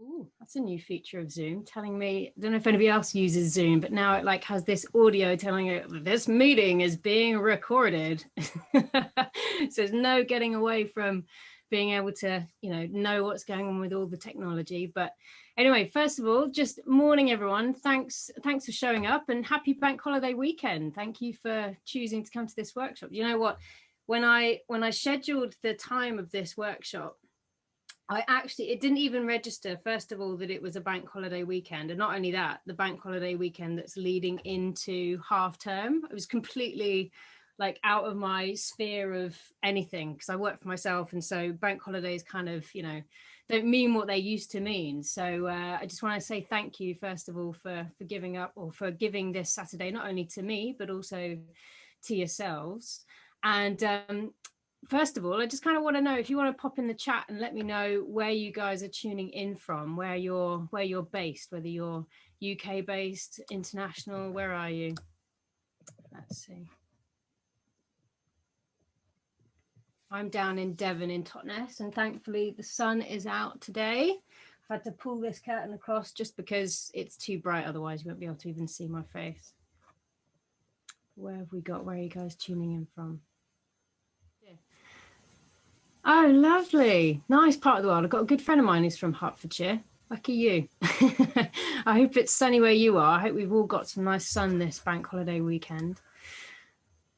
Ooh, that's a new feature of Zoom, telling me, I don't know if anybody else uses Zoom, but now it like has this audio telling you this meeting is being recorded. So there's no getting away from being able to, know what's going on with all the technology. But anyway, first of all, just morning, everyone. Thanks for showing up, and happy bank holiday weekend. Thank you for choosing to come to this workshop. You know what? When I scheduled the time of this workshop, it didn't even register, first of all, that it was a bank holiday weekend. And not only that, the bank holiday weekend that's leading into half term. It was completely like out of my sphere of anything, because I work for myself. And so bank holidays kind of, don't mean what they used to mean. So I just want to say thank you, first of all, for giving up, or for giving this Saturday, not only to me, but also to yourselves. And first of all, I just kind of want to know if you want to pop in the chat and let me know where you guys are tuning in from, where you're based, whether you're UK based, international, where are you? Let's see. I'm down in Devon in Totnes, and thankfully the sun is out today. I've had to pull this curtain across just because it's too bright, otherwise you won't be able to even see my face. Where have we got? Where are you guys tuning in from? Oh, lovely. Nice part of the world. I've got a good friend of mine who's from Hertfordshire. Lucky you. I hope it's sunny where you are. I hope we've all got some nice sun this bank holiday weekend.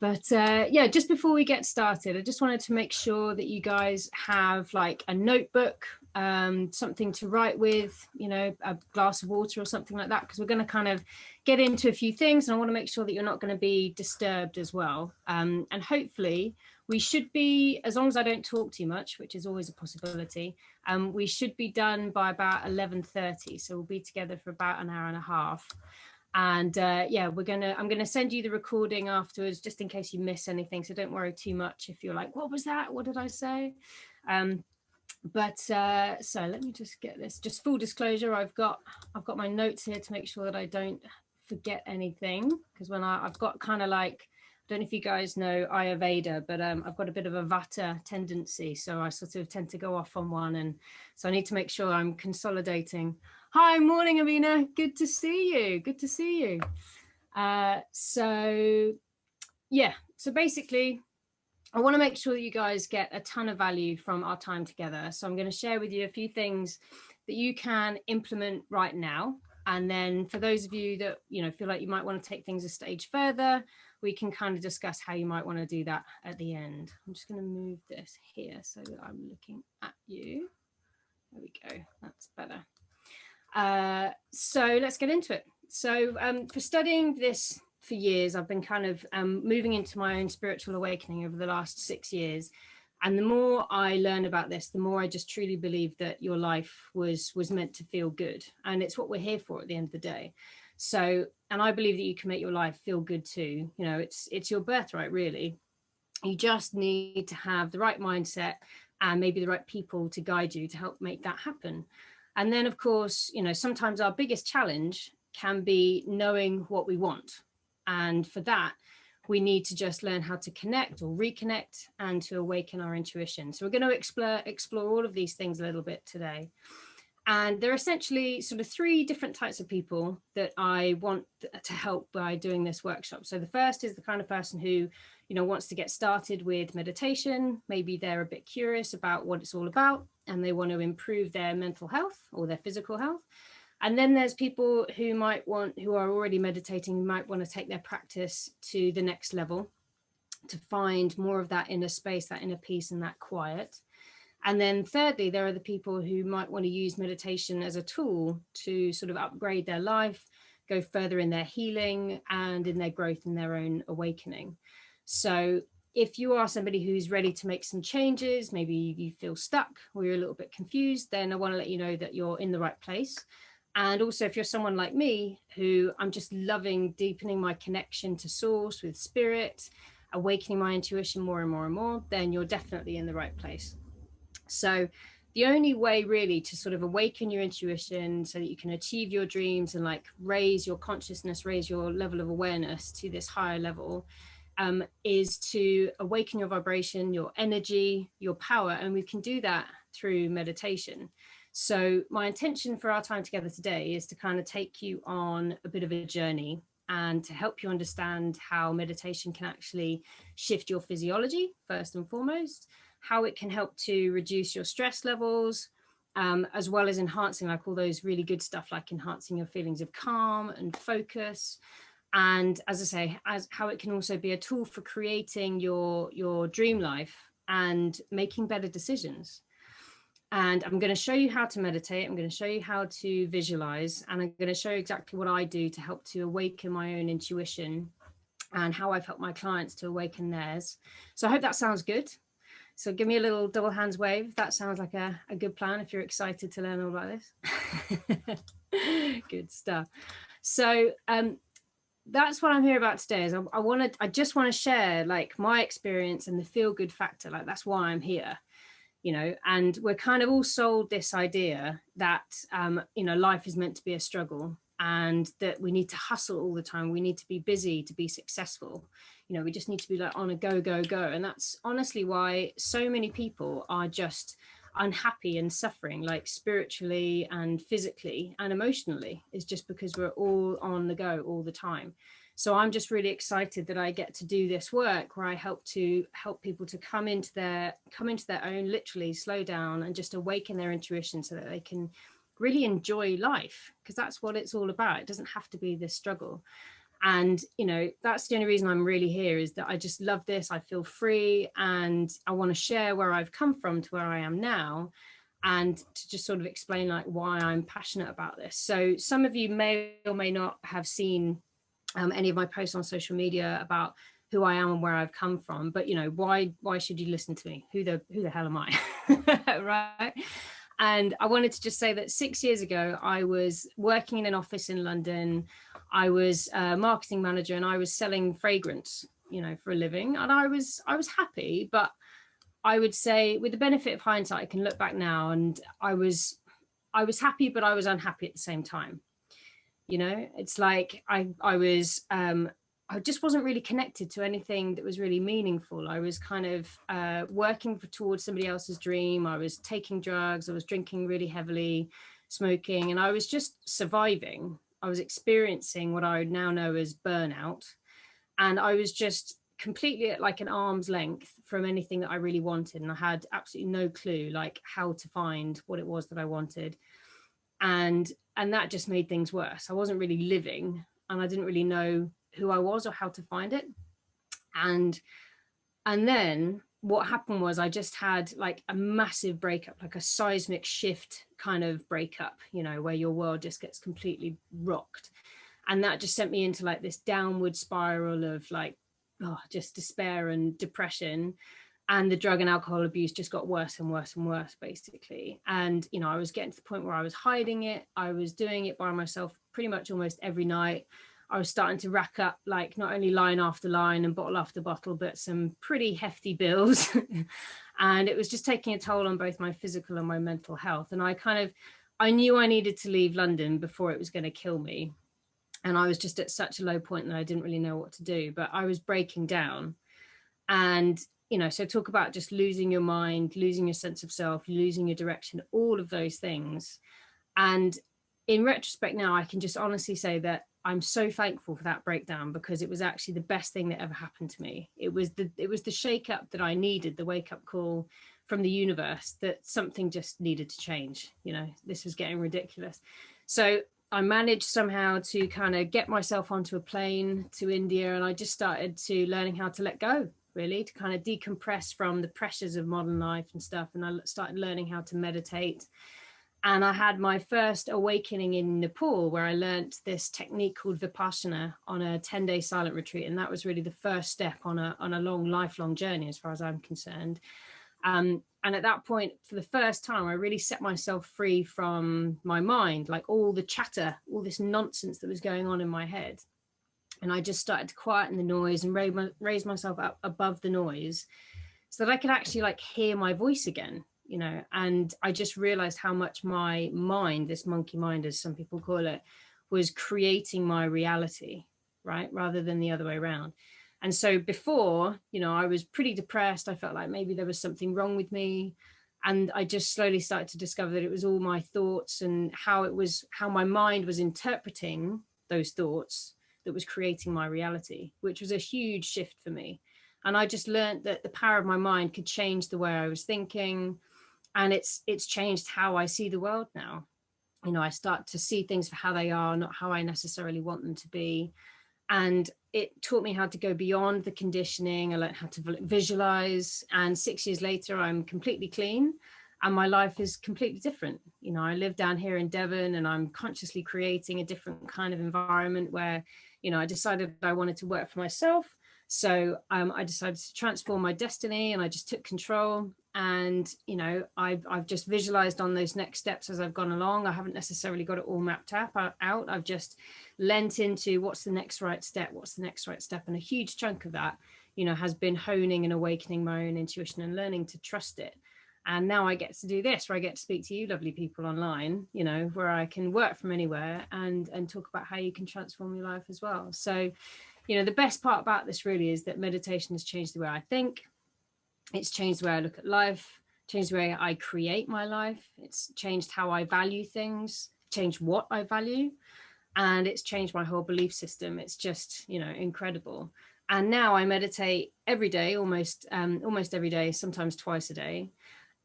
But yeah, just before we get started, I just wanted to make sure that you guys have like a notebook, something to write with, a glass of water or something like that, because we're going to kind of get into a few things, and I want to make sure that you're not going to be disturbed as well. And hopefully we should be, as long as I don't talk too much, which is always a possibility, we should be done by about 11:30. So we'll be together for about an hour and a half. And yeah, I'm gonna send you the recording afterwards, just in case you miss anything. So don't worry too much if you're like, what was that? What did I say? So let me just get this. Just full disclosure, I've got my notes here to make sure that I don't forget anything, because when I've got kind of like, I don't know if you guys know Ayurveda, but I've got a bit of a Vata tendency, so I sort of tend to go off on one, and so I need to make sure I'm consolidating. Hi, morning, Amina. Good to see you. Good to see you. So yeah, so basically, I want to make sure that you guys get a ton of value from our time together. So I'm going to share with you a few things that you can implement right now. And then for those of you that, feel like you might want to take things a stage further, we can kind of discuss how you might want to do that at the end. I'm just going to move this here so that I'm looking at you. There we go. That's better. So let's get into it. So for studying this for years, I've been kind of moving into my own spiritual awakening over the last 6 years. And the more I learn about this, the more I just truly believe that your life was meant to feel good. And it's what we're here for at the end of the day. So, and I believe that you can make your life feel good too. It's your birthright, really. You just need to have the right mindset and maybe the right people to guide you to help make that happen. And then, of course, sometimes our biggest challenge can be knowing what we want. And for that, we need to just learn how to connect or reconnect and to awaken our intuition. So we're going to explore all of these things a little bit today. And there are essentially sort of 3 different types of people that I want to help by doing this workshop. So the first is the kind of person who, wants to get started with meditation. Maybe they're a bit curious about what it's all about, and they want to improve their mental health or their physical health. And then there's people who are already meditating, might want to take their practice to the next level to find more of that inner space, that inner peace, and that quiet. And then thirdly, there are the people who might want to use meditation as a tool to sort of upgrade their life, go further in their healing and in their growth in their own awakening. So if you are somebody who's ready to make some changes, maybe you feel stuck or you're a little bit confused, then I want to let you know that you're in the right place. And also, if you're someone like me, who I'm just loving deepening my connection to source with spirit, awakening my intuition more and more and more, then you're definitely in the right place. So the only way really to sort of awaken your intuition so that you can achieve your dreams and like raise your consciousness, raise your level of awareness to this higher level, is to awaken your vibration, your energy, your power. And we can do that through meditation. So my intention for our time together today is to kind of take you on a bit of a journey and to help you understand how meditation can actually shift your physiology, first and foremost, how it can help to reduce your stress levels, as well as enhancing like all those really good stuff, like enhancing your feelings of calm and focus. And as I say, as how it can also be a tool for creating your dream life and making better decisions. And I'm going to show you how to meditate. I'm going to show you how to visualize, and I'm going to show you exactly what I do to help to awaken my own intuition and how I've helped my clients to awaken theirs. So I hope that sounds good. So give me a little double hands wave. That sounds like a good plan if you're excited to learn all about this. Good stuff. So that's what I'm here about today. Is I just want to share like my experience and the feel good factor. Like that's why I'm here. You know, and we're kind of all sold this idea that, you know, life is meant to be a struggle and that we need to hustle all the time. We need to be busy to be successful. You know, we just need to be like on a go, go, go. And that's honestly why so many people are just unhappy and suffering, like spiritually and physically and emotionally, is just because we're all on the go all the time. So I'm just really excited that I get to do this work where I help people to come into their own, literally slow down and just awaken their intuition so that they can really enjoy life, because that's what it's all about. It doesn't have to be this struggle. And, you know, that's the only reason I'm really here, is that I just love this. I feel free and I want to share where I've come from to where I am now, and to just sort of explain like why I'm passionate about this. So some of you may or may not have seen any of my posts on social media about who I am and where I've come from, but you know, why should you listen to me? Who the hell am I? Right? And I wanted to just say that 6 years ago, I was working in an office in London. I was a marketing manager and I was selling fragrance, you know, for a living. And I was happy, but I would say with the benefit of hindsight, I can look back now and I was happy, but I was unhappy at the same time. You know, it's like I just wasn't really connected to anything that was really meaningful. I was kind of working towards somebody else's dream. I was taking drugs. I was drinking really heavily, smoking, and I was just surviving. I was experiencing what I would now know as burnout. And I was just completely at like an arm's length from anything that I really wanted. And I had absolutely no clue like how to find what it was that I wanted. And that just made things worse. I wasn't really living and I didn't really know who I was or how to find it. And then what happened was I just had like a massive breakup, like a seismic shift kind of breakup, you know, where your world just gets completely rocked. And that just sent me into like this downward spiral of like, just despair and depression. And the drug and alcohol abuse just got worse and worse and worse, basically. And, you know, I was getting to the point where I was hiding it. I was doing it by myself pretty much almost every night. I was starting to rack up like not only line after line and bottle after bottle, but some pretty hefty bills. And it was just taking a toll on both my physical and my mental health. And I knew I needed to leave London before it was going to kill me. And I was just at such a low point that I didn't really know what to do, but I was breaking down. And you know, so talk about just losing your mind, losing your sense of self, losing your direction, all of those things. And in retrospect now, I can just honestly say that I'm so thankful for that breakdown, because it was actually the best thing that ever happened to me. It was the shake up that I needed, the wake up call from the universe that something just needed to change. You know, this was getting ridiculous. So I managed somehow to kind of get myself onto a plane to India, and I just started to learning how to let go, really, to kind of decompress from the pressures of modern life and stuff. And I started learning how to meditate. And I had my first awakening in Nepal, where I learned this technique called Vipassana on a 10-day silent retreat. And that was really the first step on a long, lifelong journey, as far as I'm concerned. And at that point, for the first time, I really set myself free from my mind, like all the chatter, all this nonsense that was going on in my head. And I just started to quieten the noise and raise myself up above the noise so that I could actually like hear my voice again, you know. And I just realized how much my mind, this monkey mind, as some people call it, was creating my reality, right? Rather than the other way around. And so before, you know, I was pretty depressed. I felt like maybe there was something wrong with me. And I just slowly started to discover that it was all my thoughts and how my mind was interpreting those thoughts that was creating my reality, which was a huge shift for me. And I just learned that the power of my mind could change the way I was thinking. And it's changed how I see the world now. You know, I start to see things for how they are, not how I necessarily want them to be. And it taught me how to go beyond the conditioning. I learned how to visualize. And 6 years later, I'm completely clean and my life is completely different. You know, I live down here in Devon and I'm consciously creating a different kind of environment where, you know, I decided I wanted to work for myself. So I decided to transform my destiny and I just took control. And, you know, I've just visualized on those next steps as I've gone along. I haven't necessarily got it all mapped out. I've just lent into what's the next right step, what's the next right step. And a huge chunk of that, you know, has been honing and awakening my own intuition and learning to trust it. And now I get to do this, where I get to speak to you lovely people online, you know, where I can work from anywhere and talk about how you can transform your life as well. So, you know, the best part about this really is that meditation has changed the way I think. It's changed the way I look at life, changed the way I create my life. It's changed how I value things, changed what I value, and it's changed my whole belief system. It's just, you know, incredible. And now I meditate every day, almost every day, sometimes twice a day.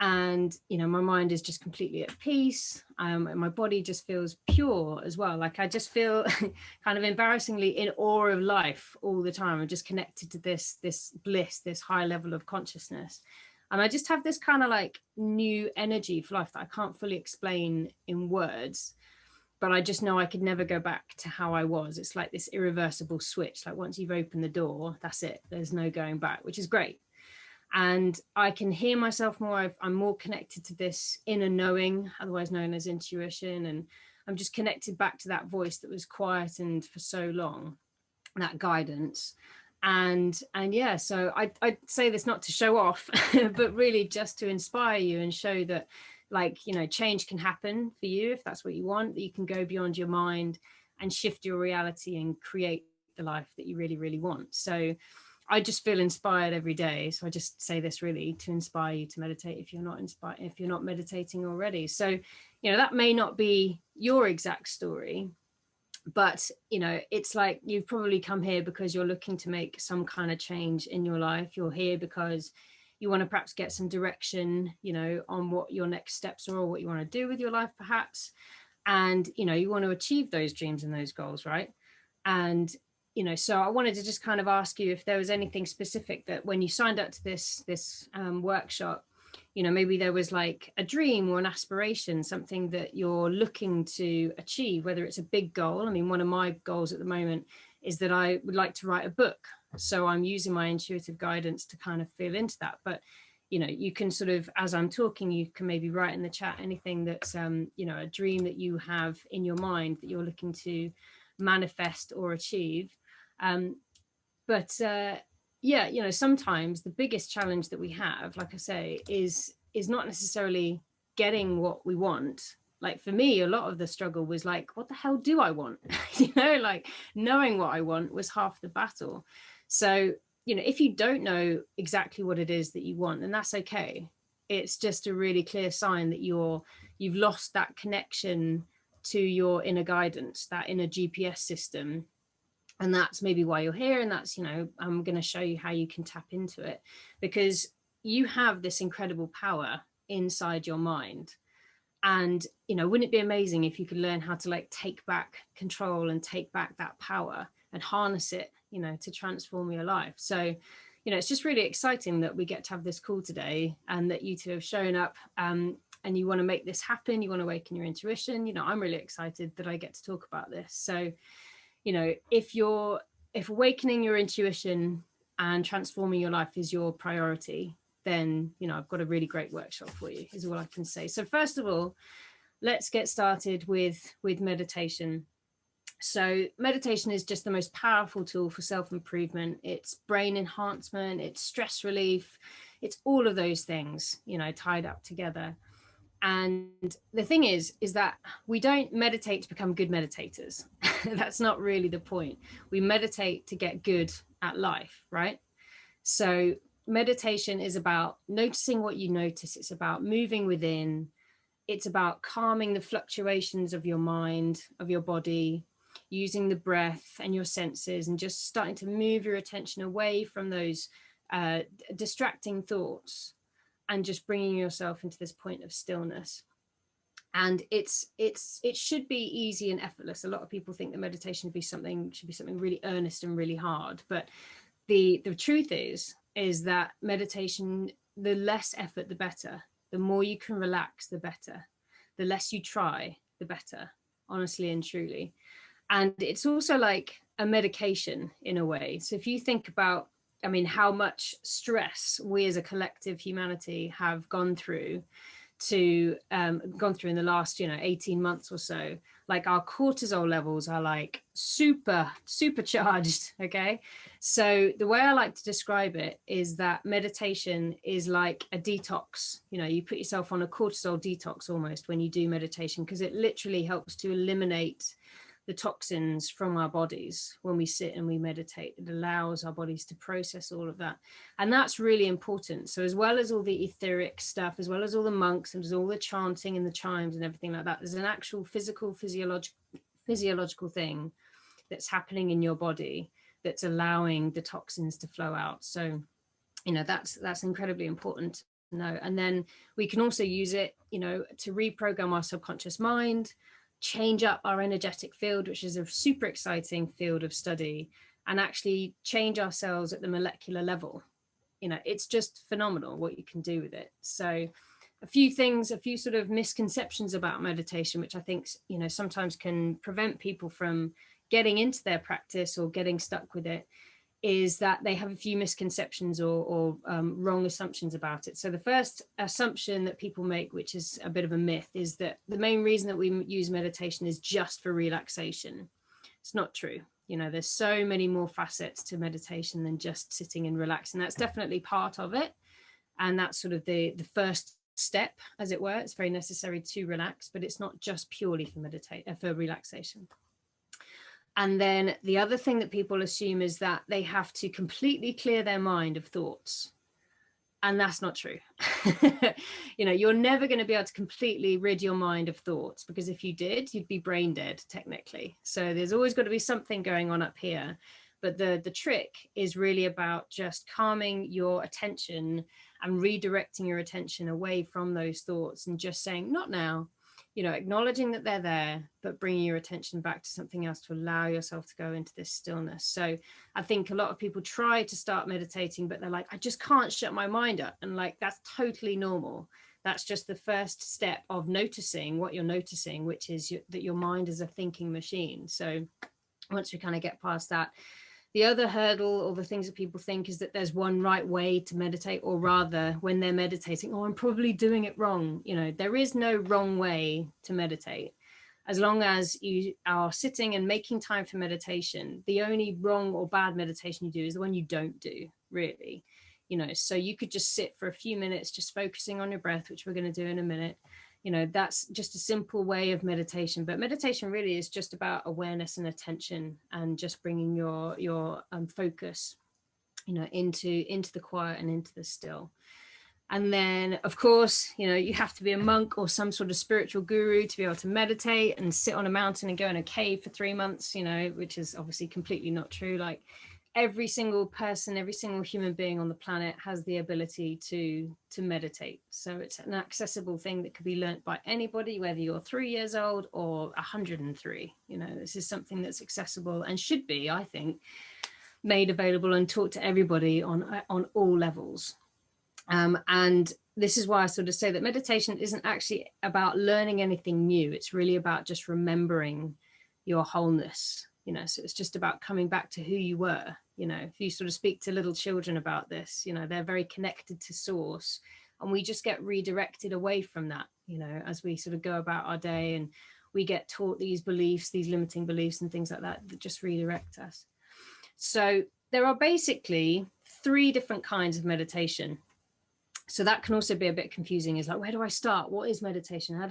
And, you know, my mind is just completely at peace. And my body just feels pure as well. Like I just feel kind of embarrassingly in awe of life all the time. I'm just connected to this bliss, this high level of consciousness. And I just have this kind of like new energy for life that I can't fully explain in words, but I just know I could never go back to how I was. It's like this irreversible switch. Like once you've opened the door, that's it. There's no going back, which is great. And I can hear myself more. I'm more connected to this inner knowing, otherwise known as intuition. And I'm just connected back to that voice that was quietened for so long, that guidance. And yeah, so I say this not to show off, but really just to inspire you and show that, like, you know, change can happen for you if that's what you want, that you can go beyond your mind and shift your reality and create the life that you really, really want. So I just feel inspired every day. So I just say this really to inspire you to meditate if you're not inspired, if you're not meditating already. So, you know, that may not be your exact story, but, you know, it's like you've probably come here because you're looking to make some kind of change in your life. You're here because you want to perhaps get some direction, you know, on what your next steps are or what you want to do with your life, perhaps. And, you know, you want to achieve those dreams and those goals, right? And, you know, so I wanted to just kind of ask you if there was anything specific that when you signed up to this workshop, you know, maybe there was like a dream or an aspiration, something that you're looking to achieve, whether it's a big goal. I mean, one of my goals at the moment is that I would like to write a book. So I'm using my intuitive guidance to kind of feel into that. But, you know, you can sort of, as I'm talking, you can maybe write in the chat anything that's, you know, a dream that you have in your mind that you're looking to manifest or achieve. Yeah, you know, sometimes the biggest challenge that we have, like I say, is not necessarily getting what we want. Like for me, a lot of the struggle was like, what the hell do I want? You know, like knowing what I want was half the battle. So, you know, if you don't know exactly what it is that you want, then that's okay. It's just a really clear sign that you've lost that connection to your inner guidance, that inner GPS system. And that's maybe why you're here. And that's, you know, I'm going to show you how you can tap into it, because you have this incredible power inside your mind. And, you know, wouldn't it be amazing if you could learn how to like take back control and take back that power and harness it, you know, to transform your life. So, you know, it's just really exciting that we get to have this call today and that you two have shown up and you want to make this happen. You want to awaken your intuition. You know, I'm really excited that I get to talk about this. So, you know, if awakening your intuition and transforming your life is your priority, then, you know, I've got a really great workshop for you, is all I can say. So first of all, let's get started with meditation. So meditation is just the most powerful tool for self-improvement. It's brain enhancement, it's stress relief, it's all of those things, you know, tied up together. And the thing is that we don't meditate to become good meditators. That's not really the point. We meditate to get good at life, right? So meditation is about noticing what you notice. It's about moving within. It's about calming the fluctuations of your mind, of your body, using the breath and your senses, and just starting to move your attention away from those distracting thoughts, and just bringing yourself into this point of stillness. And it should be easy and effortless. A lot of people think that meditation should be something really earnest and really hard, but the truth is that meditation, the less effort the better. The more you can relax, the better. The less you try, the better, honestly and truly. And it's also like a medication in a way. So if you think about, I mean, how much stress we as a collective humanity have gone through in the last 18 months or so, like our cortisol levels are like supercharged. Okay, so the way I like to describe it is that meditation is like a detox. You put yourself on a cortisol detox almost when you do meditation, because it literally helps to eliminate the toxins from our bodies. When we sit and we meditate, it allows our bodies to process all of that, and that's really important. So as well as all the etheric stuff, as well as all the monks and all the chanting and the chimes and everything like that, there's an actual physiological thing that's happening in your body that's allowing the toxins to flow out. So that's incredibly important to know. And then we can also use it to reprogram our subconscious mind, change up our energetic field, which is a super exciting field of study, and actually change ourselves at the molecular level. It's just phenomenal what you can do with it. So a few sort of misconceptions about meditation, which I think sometimes can prevent people from getting into their practice or getting stuck with it, is that they have a few misconceptions or wrong assumptions about it. So the first assumption that people make, which is a bit of a myth, is that the main reason that we use meditation is just for relaxation. It's not true. There's so many more facets to meditation than just sitting and relaxing. That's definitely part of it. And that's sort of the first step, as it were. It's very necessary to relax, but it's not just purely for relaxation. And then the other thing that people assume is that they have to completely clear their mind of thoughts. And that's not true. You're never going to be able to completely rid your mind of thoughts, because if you did, you'd be brain dead, technically. So there's always got to be something going on up here. But the trick is really about just calming your attention and redirecting your attention away from those thoughts and just saying, not now. Acknowledging that they're there, but bringing your attention back to something else to allow yourself to go into this stillness. So I think a lot of people try to start meditating, but they're like, I just can't shut my mind up. And like, that's totally normal. That's just the first step of noticing what you're noticing, which is that your mind is a thinking machine. So once we kind of get past that, the other hurdle, or the things that people think, is that there's one right way to meditate, or rather when they're meditating, I'm probably doing it wrong. There is no wrong way to meditate. As long as you are sitting and making time for meditation, the only wrong or bad meditation you do is the one you don't do, really. So you could just sit for a few minutes, just focusing on your breath, which we're going to do in a minute. That's just a simple way of meditation. But meditation really is just about awareness and attention, and just bringing your focus, into the quiet and into the still. And then, of course, you have to be a monk or some sort of spiritual guru to be able to meditate and sit on a mountain and go in a cave for 3 months, which is obviously completely not true. Like, every single person, every single human being on the planet has the ability to meditate. So it's an accessible thing that could be learnt by anybody, whether you're 3 years old or 103. This is something that's accessible and should be, I think, made available and taught to everybody on all levels. And this is why I sort of say that meditation isn't actually about learning anything new. It's really about just remembering your wholeness. So it's just about coming back to who you were. If you sort of speak to little children about this, they're very connected to source, and we just get redirected away from that, as we sort of go about our day, and we get taught these beliefs, these limiting beliefs and things like that just redirect us. So there are basically 3 different kinds of meditation. So that can also be a bit confusing. Is like, where do I start? What is meditation?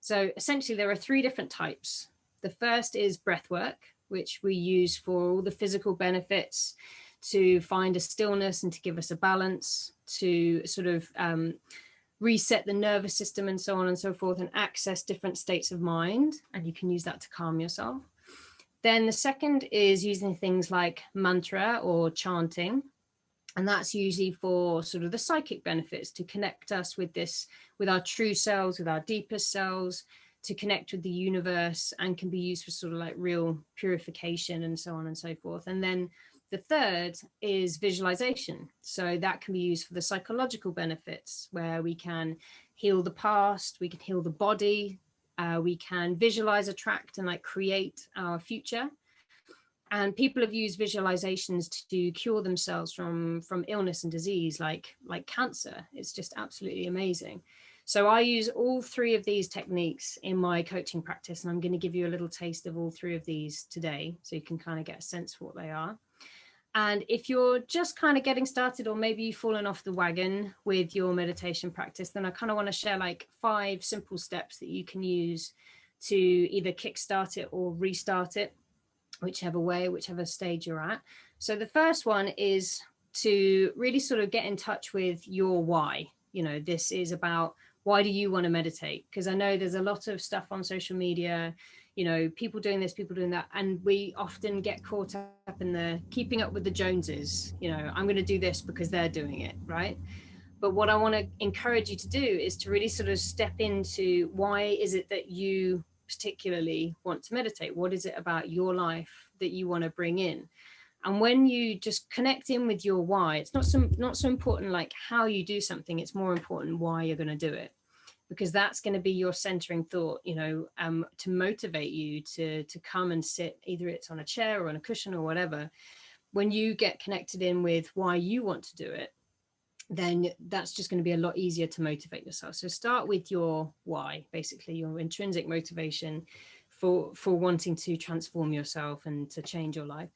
So essentially there are 3 different types. The first is breath work, which we use for all the physical benefits to find a stillness and to give us a balance, to sort of reset the nervous system and so on and so forth, and access different states of mind. And you can use that to calm yourself. Then the second is using things like mantra or chanting. And that's usually for sort of the psychic benefits, to connect us with this, with our true selves, with our deepest selves, to connect with the universe, and can be used for sort of like real purification and so on and so forth. And then the third is visualization. So that can be used for the psychological benefits, where we can heal the past, we can heal the body, we can visualize, attract, and like create our future. And people have used visualizations to cure themselves from illness and disease, like cancer. It's just absolutely amazing. So I use all three of these techniques in my coaching practice, and I'm going to give you a little taste of all three of these today, so you can kind of get a sense of what they are. And if you're just kind of getting started, or maybe you've fallen off the wagon with your meditation practice, then I kind of want to share like 5 simple steps that you can use to either kickstart it or restart it, whichever way, whichever stage you're at. So the first one is to really sort of get in touch with your why. You know, this is about, why do you want to meditate? Because I know there's a lot of stuff on social media, you know, people doing this, people doing that, and we often get caught up in the keeping up with the Joneses. You know, I'm going to do this because they're doing it, right? But what I want to encourage you to do is to really sort of step into, why is it that you particularly want to meditate? What is it about your life that you want to bring in? And when you just connect in with your why, it's not so important like how you do something, it's more important why you're going to do it, because that's going to be your centering thought, you know, to motivate you to come and sit, either it's on a chair or on a cushion or whatever. When you get connected in with why you want to do it, then that's just going to be a lot easier to motivate yourself. So start with your why, basically your intrinsic motivation for wanting to transform yourself and to change your life.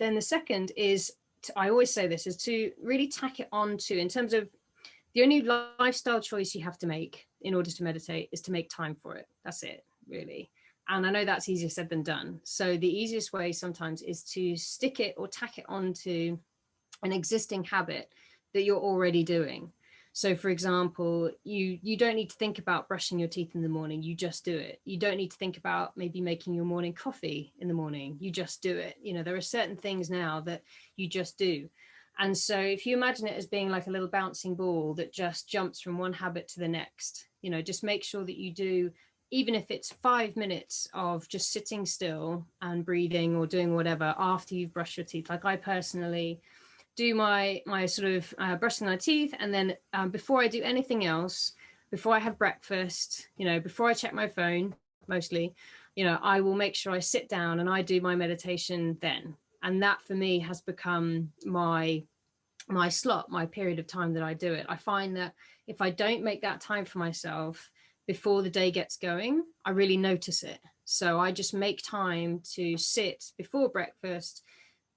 Then the second is, I always say this, is to really tack it on to, in terms of the only lifestyle choice you have to make in order to meditate is to make time for it. That's it, really. And I know that's easier said than done. So the easiest way sometimes is to stick it or tack it onto an existing habit that you're already doing. So for example, you don't need to think about brushing your teeth in the morning, you just do it. You don't need to think about maybe making your morning coffee in the morning, you just do it. You know, there are certain things now that you just do. And so if you imagine it as being like a little bouncing ball that just jumps from one habit to the next, you know, just make sure that you do, even if it's 5 minutes of just sitting still and breathing or doing whatever after you've brushed your teeth. Like I personally do my sort of brushing my teeth, and then before I do anything else, before I have breakfast, you know, before I check my phone, mostly, you know, I will make sure I sit down and I do my meditation then. And that for me has become my slot, my period of time that I do it. I find that if I don't make that time for myself before the day gets going, I really notice it. So I just make time to sit before breakfast,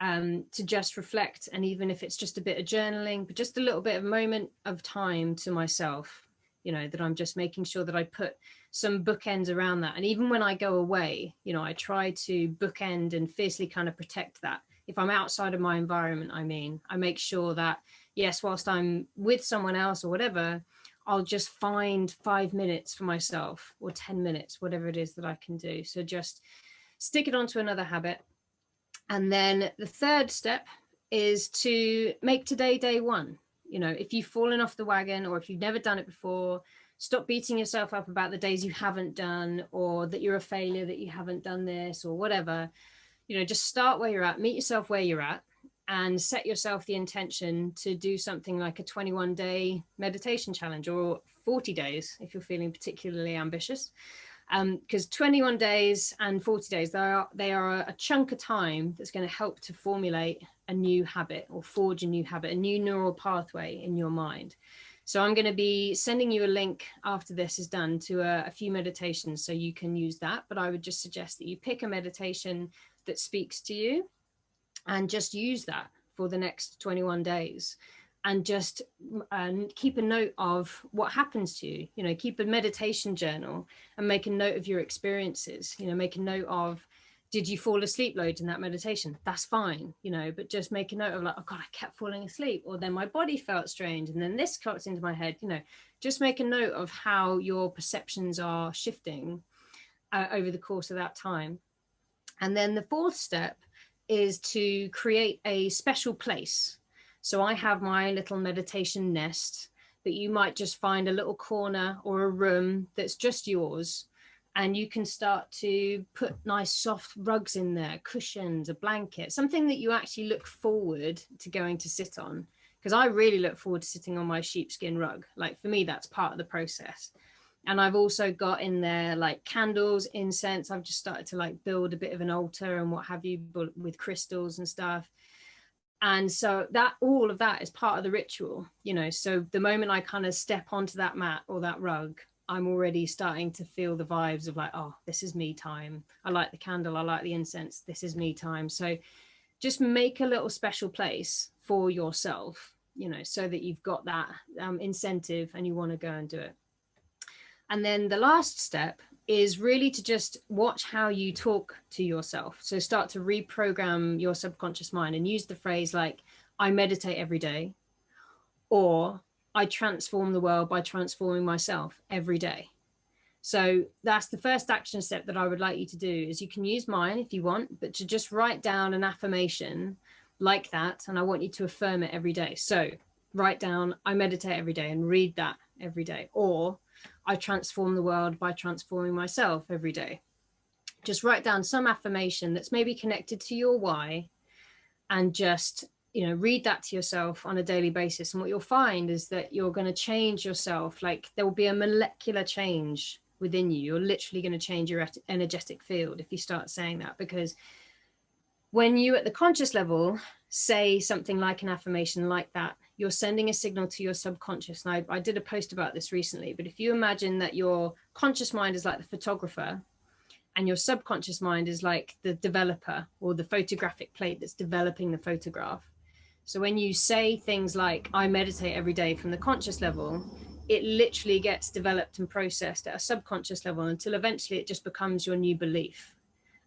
to just reflect. And even if it's just a bit of journaling, but just a little bit of moment of time to myself, you know, that I'm just making sure that I put some bookends around that. And even when I go away, you know, I try to bookend and fiercely kind of protect that. If I'm outside of my environment, I mean, I make sure that, yes, whilst I'm with someone else or whatever, I'll just find 5 minutes for myself, or 10 minutes, whatever it is that I can do. So just stick it onto another habit. And then the third step is to make today day one. You know, if you've fallen off the wagon, or if you've never done it before, stop beating yourself up about the days you haven't done, or that you're a failure, that you haven't done this or whatever. You know, just start where you're at, meet yourself where you're at, and set yourself the intention to do something like a 21-day meditation challenge, or 40 days if you're feeling particularly ambitious. Because 21 days and 40 days, they are a chunk of time that's going to help to formulate a new habit, or forge a new habit, a new neural pathway in your mind. So I'm going to be sending you a link after this is done to a few meditations, so you can use that. But I would just suggest that you pick a meditation that speaks to you and just use that for the next 21 days. And just keep a note of what happens to you. You know, keep a meditation journal and make a note of your experiences. You know, make a note of Did you fall asleep loads in that meditation? That's fine, you know, but just make a note of like, oh God, I kept falling asleep, or then my body felt strange, and then this clocked into my head, you know, just make a note of how your perceptions are shifting over the course of that time. And then the fourth step is to create a special place. So I have my little meditation nest, but you might just find a little corner or a room that's just yours. And you can start to put nice soft rugs in there, cushions, a blanket, something that you actually look forward to going to sit on. Because I really look forward to sitting on my sheepskin rug. Like for me, that's part of the process. And I've also got in there like candles, incense. I've just started to like build a bit of an altar and what have you, with crystals and stuff. And so that, all of that is part of the ritual, you know. So the moment I kind of step onto that mat or that rug, I'm already starting to feel the vibes of like, oh, this is me time. I like the candle, I like the incense, this is me time. So just make a little special place for yourself, you know, so that you've got that incentive and you want to go and do it. And then the last step is really to just watch how you talk to yourself. So start to reprogram your subconscious mind and use the phrase like, I meditate every day, or I transform the world by transforming myself every day. So that's the first action step that I would like you to do. Is you can use mine if you want, but to just write down an affirmation like that. And I want you to affirm it every day. So write down, I meditate every day, and read that every day. Or I transform the world by transforming myself every day. Just write down some affirmation that's maybe connected to your why, and just, you know, read that to yourself on a daily basis. And what you'll find is that you're going to change yourself. Like there will be a molecular change within you. You're literally going to change your energetic field if you start saying that, because when you at the conscious level say something like an affirmation like that, you're sending a signal to your subconscious. And I did a post about this recently, but if you imagine that your conscious mind is like the photographer and your subconscious mind is like the developer or the photographic plate that's developing the photograph. So when you say things like, I meditate every day from the conscious level, it literally gets developed and processed at a subconscious level until eventually it just becomes your new belief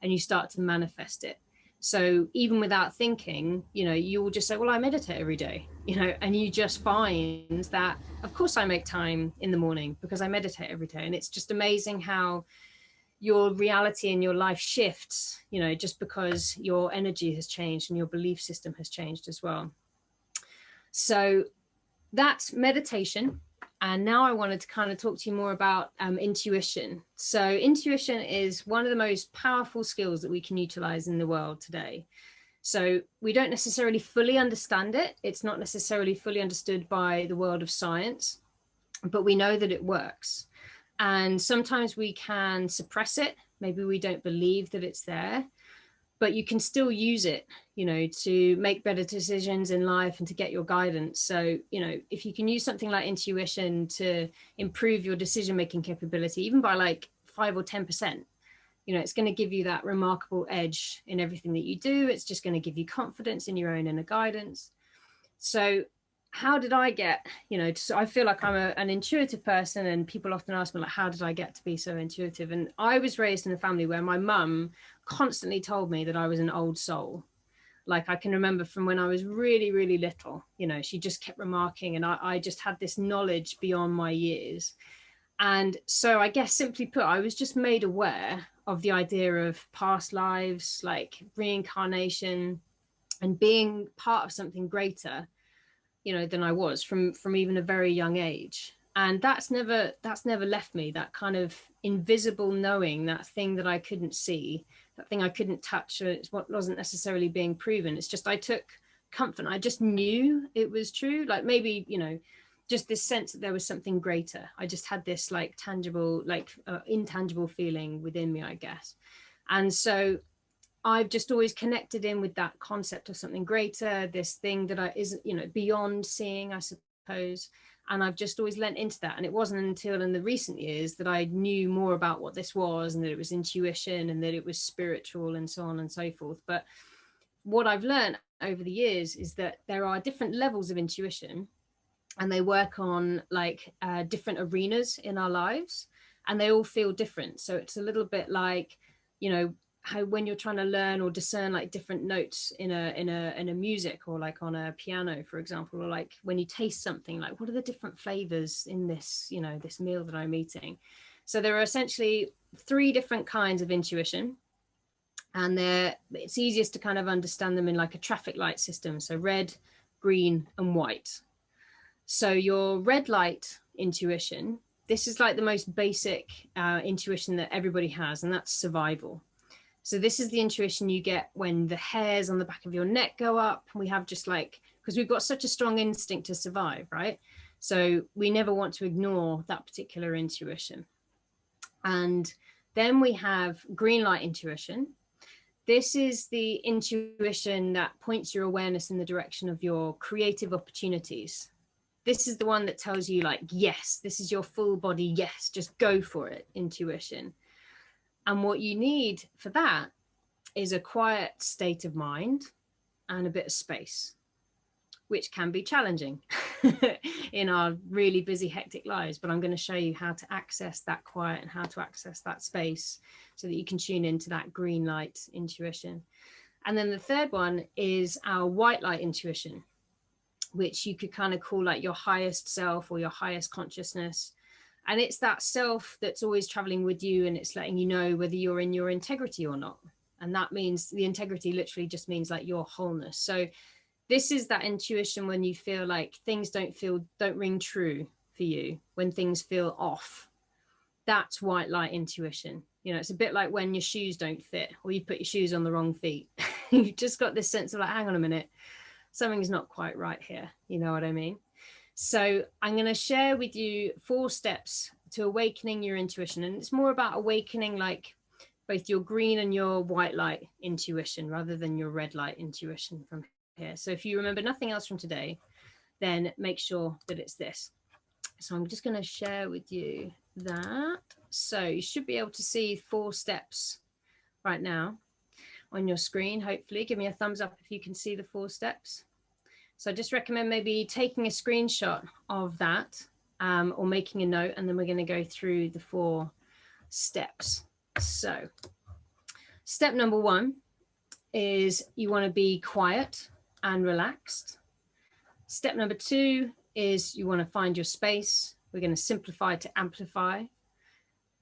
and you start to manifest it. So even without thinking, you know, you will just say, well, I meditate every day, you know, and you just find that, of course, I make time in the morning because I meditate every day. And it's just amazing how your reality and your life shifts, you know, just because your energy has changed and your belief system has changed as well. So that's meditation. And now I wanted to kind of talk to you more about intuition. So intuition is one of the most powerful skills that we can utilize in the world today. So we don't necessarily fully understand it. It's not necessarily fully understood by the world of science, but we know that it works. And sometimes we can suppress it. Maybe we don't believe that it's there, but you can still use it, you know, to make better decisions in life and to get your guidance. So, you know, if you can use something like intuition to improve your decision-making capability, even by like 5 or 10%, you know, it's going to give you that remarkable edge in everything that you do. It's just going to give you confidence in your own inner guidance. So how did I get, you know, so I feel like I'm an intuitive person, and people often ask me like, how did I get to be so intuitive? And I was raised in a family where my mum constantly told me that I was an old soul. Like I can remember from when I was really, really little, you know, she just kept remarking, and I just had this knowledge beyond my years. And so I guess simply put, I was just made aware of the idea of past lives, like reincarnation, and being part of something greater, you know, than I was from even a very young age. And that's never left me, that kind of invisible knowing, that thing that I couldn't see, that thing I couldn't touch, or it's what wasn't necessarily being proven. It's just I took comfort. I just knew it was true. Like maybe, you know, just this sense that there was something greater. I just had this like tangible, like intangible feeling within me, I guess. And so I've just always connected in with that concept of something greater, this thing that isn't, you know, beyond seeing, I suppose. And I've just always lent into that. And it wasn't until in the recent years that I knew more about what this was, and that it was intuition, and that it was spiritual, and so on and so forth. But what I've learned over the years is that there are different levels of intuition, and they work on like different arenas in our lives, and they all feel different. So it's a little bit like, you know, how when you're trying to learn or discern like different notes in a music, or like on a piano, for example, or like when you taste something, like what are the different flavors in this, you know, this meal that I'm eating. So there are essentially 3 different kinds of intuition, and it's easiest to kind of understand them in like a traffic light system. So red, green, and white. So your red light intuition, this is like the most basic intuition that everybody has, and that's survival. So this is the intuition you get when the hairs on the back of your neck go up. We have just like, because we've got such a strong instinct to survive, right? So we never want to ignore that particular intuition. And then we have green light intuition. This is the intuition that points your awareness in the direction of your creative opportunities. This is the one that tells you like, yes, this is your full body, yes, just go for it, intuition. And what you need for that is a quiet state of mind and a bit of space, which can be challenging in our really busy, hectic lives. But I'm going to show you how to access that quiet and how to access that space so that you can tune into that green light intuition. And then the third one is our white light intuition, which you could kind of call like your highest self or your highest consciousness. And it's that self that's always traveling with you, and it's letting you know whether you're in your integrity or not. And that means the integrity literally just means like your wholeness. So this is that intuition when you feel like things don't ring true for you, when things feel off. That's white light intuition. You know, it's a bit like when your shoes don't fit or you put your shoes on the wrong feet. You've just got this sense of like, hang on a minute, something's not quite right here. You know what I mean? So I'm going to share with you 4 steps to awakening your intuition. And it's more about awakening like both your green and your white light intuition rather than your red light intuition from here. So if you remember nothing else from today, then make sure that it's this. So I'm just going to share with you that. So you should be able to see 4 steps right now on your screen. Hopefully give me a thumbs up if you can see the 4 steps. So I just recommend maybe taking a screenshot of that or making a note, and then we're going to go through the 4 steps. So step number 1 is you want to be quiet and relaxed. Step number 2 is you want to find your space. We're going to simplify to amplify.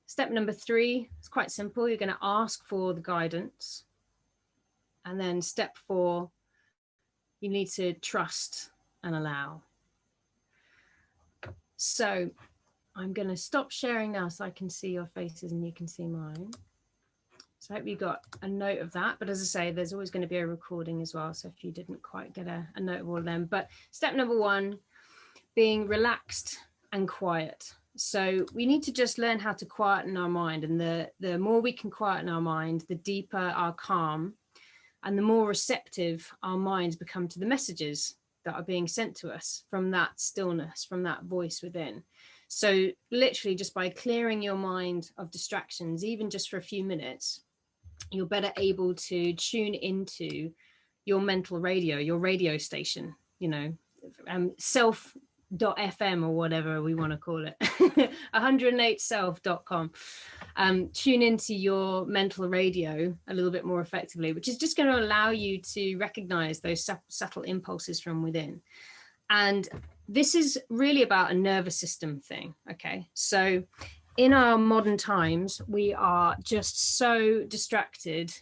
Step number 3 is quite simple. You're going to ask for the guidance. And then step 4, you need to trust and allow. So I'm going to stop sharing now so I can see your faces and you can see mine. So I hope you got a note of that. But as I say, there's always going to be a recording as well. So if you didn't quite get a note of all of them. But step number 1, being relaxed and quiet. So we need to just learn how to quieten our mind. And the more we can quieten our mind, the deeper our calm, and the more receptive our minds become to the messages that are being sent to us from that stillness, from that voice within. So literally just by clearing your mind of distractions, even just for a few minutes, you're better able to tune into your mental radio, your radio station, you know, self.fm or whatever we want to call it, 108self.com. Tune into your mental radio a little bit more effectively, which is just going to allow you to recognize those subtle impulses from within. And this is really about a nervous system thing. Okay, so in our modern times, we are just so distracted,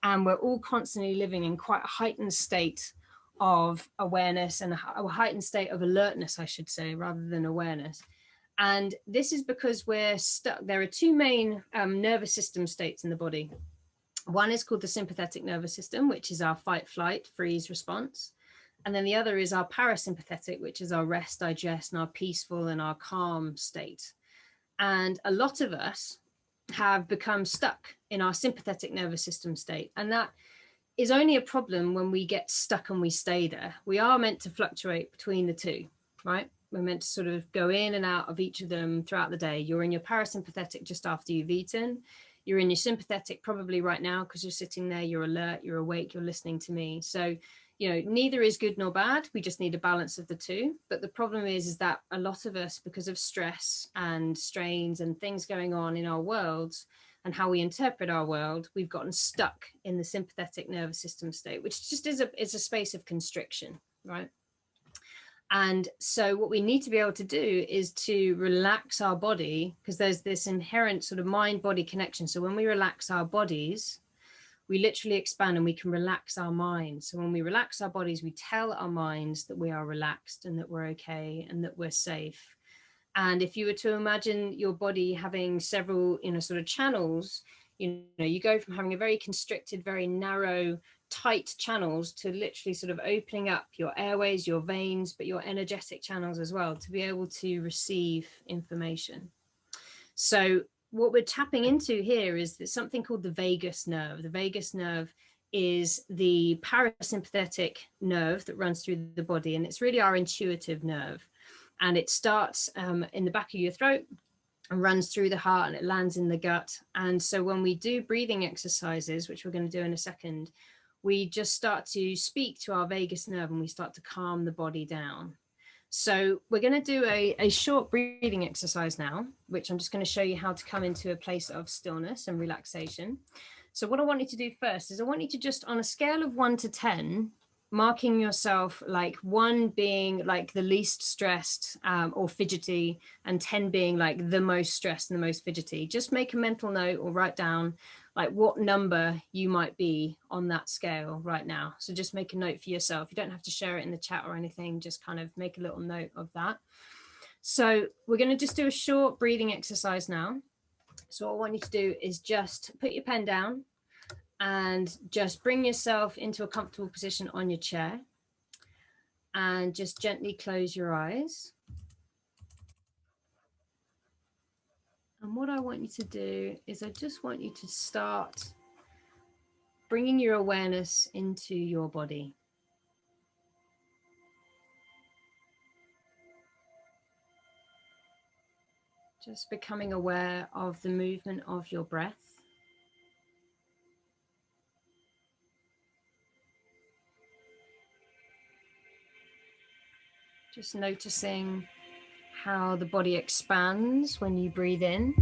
and we're all constantly living in quite a heightened state of awareness and a heightened state of alertness, I should say, rather than awareness. And this is because we're stuck. There are 2 main nervous system states in the body. One is called the sympathetic nervous system, which is our fight, flight, freeze response. And then the other is our parasympathetic, which is our rest, digest, and our peaceful and our calm state. And a lot of us have become stuck in our sympathetic nervous system state. And that is only a problem when we get stuck and we stay there. We are meant to fluctuate between the 2, right? We're meant to sort of go in and out of each of them throughout the day. You're in your parasympathetic just after you've eaten. You're in your sympathetic probably right now because you're sitting there, you're alert, you're awake, you're listening to me. So, you know, neither is good nor bad. We just need a balance of the 2. But the problem is that a lot of us, because of stress and strains and things going on in our worlds, and how we interpret our world, we've gotten stuck in the sympathetic nervous system state, which just is a space of constriction, right? And so what we need to be able to do is to relax our body, because there's this inherent sort of mind-body connection. So when we relax our bodies, we literally expand and we can relax our minds. So when we relax our bodies, we tell our minds that we are relaxed and that we're okay and that we're safe. And if you were to imagine your body having several, sort of channels, you go from having a very constricted, very narrow, tight channels to literally sort of opening up your airways, your veins, but your energetic channels as well, to be able to receive information. So what we're tapping into here is something called the vagus nerve. The vagus nerve is the parasympathetic nerve that runs through the body, and it's really our intuitive nerve. And it starts in the back of your throat and runs through the heart, and it lands in the gut. And so when we do breathing exercises, which we're going to do in a second, we just start to speak to our vagus nerve and we start to calm the body down. So we're going to do a short breathing exercise now, which I'm just going to show you how to come into a place of stillness and relaxation. So what I want you to do first is I want you to just, on a scale of 1 to 10, marking yourself like 1 being like the least stressed or fidgety, and 10 being like the most stressed and the most fidgety. Just make a mental note or write down like what number you might be on that scale right now. So just make a note for yourself. You don't have to share it in the chat or anything, just kind of make a little note of that. So we're going to just do a short breathing exercise now. So what I want you to do is just put your pen down and just bring yourself into a comfortable position on your chair and just gently close your eyes. And what I want you to do is I just want you to start bringing your awareness into your body. Just becoming aware of the movement of your breath. Just noticing how the body expands when you breathe in.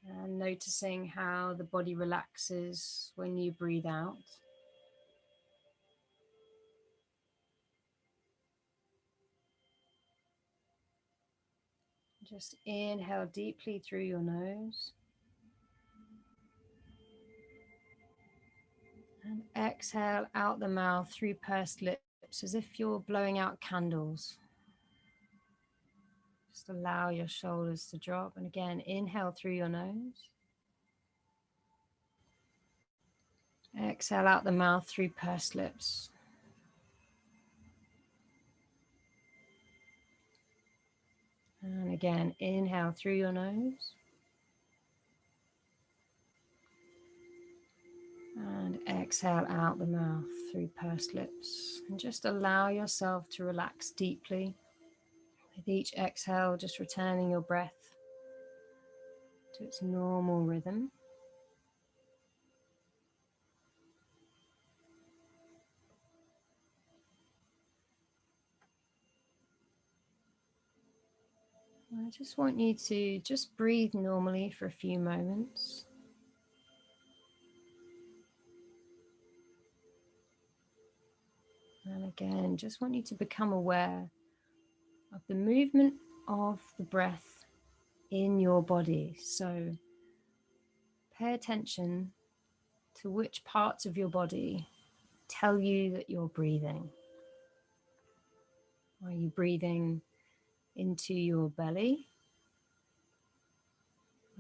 And noticing how the body relaxes when you breathe out. Just inhale deeply through your nose. And exhale out the mouth through pursed lips as if you're blowing out candles. Just allow your shoulders to drop. And again, inhale through your nose. Exhale out the mouth through pursed lips. And again, inhale through your nose. And exhale out the mouth through pursed lips. And just allow yourself to relax deeply. With each exhale, just returning your breath to its normal rhythm. I just want you to just breathe normally for a few moments. And again, just want you to become aware of the movement of the breath in your body. So pay attention to which parts of your body tell you that you're breathing. Are you breathing into your belly?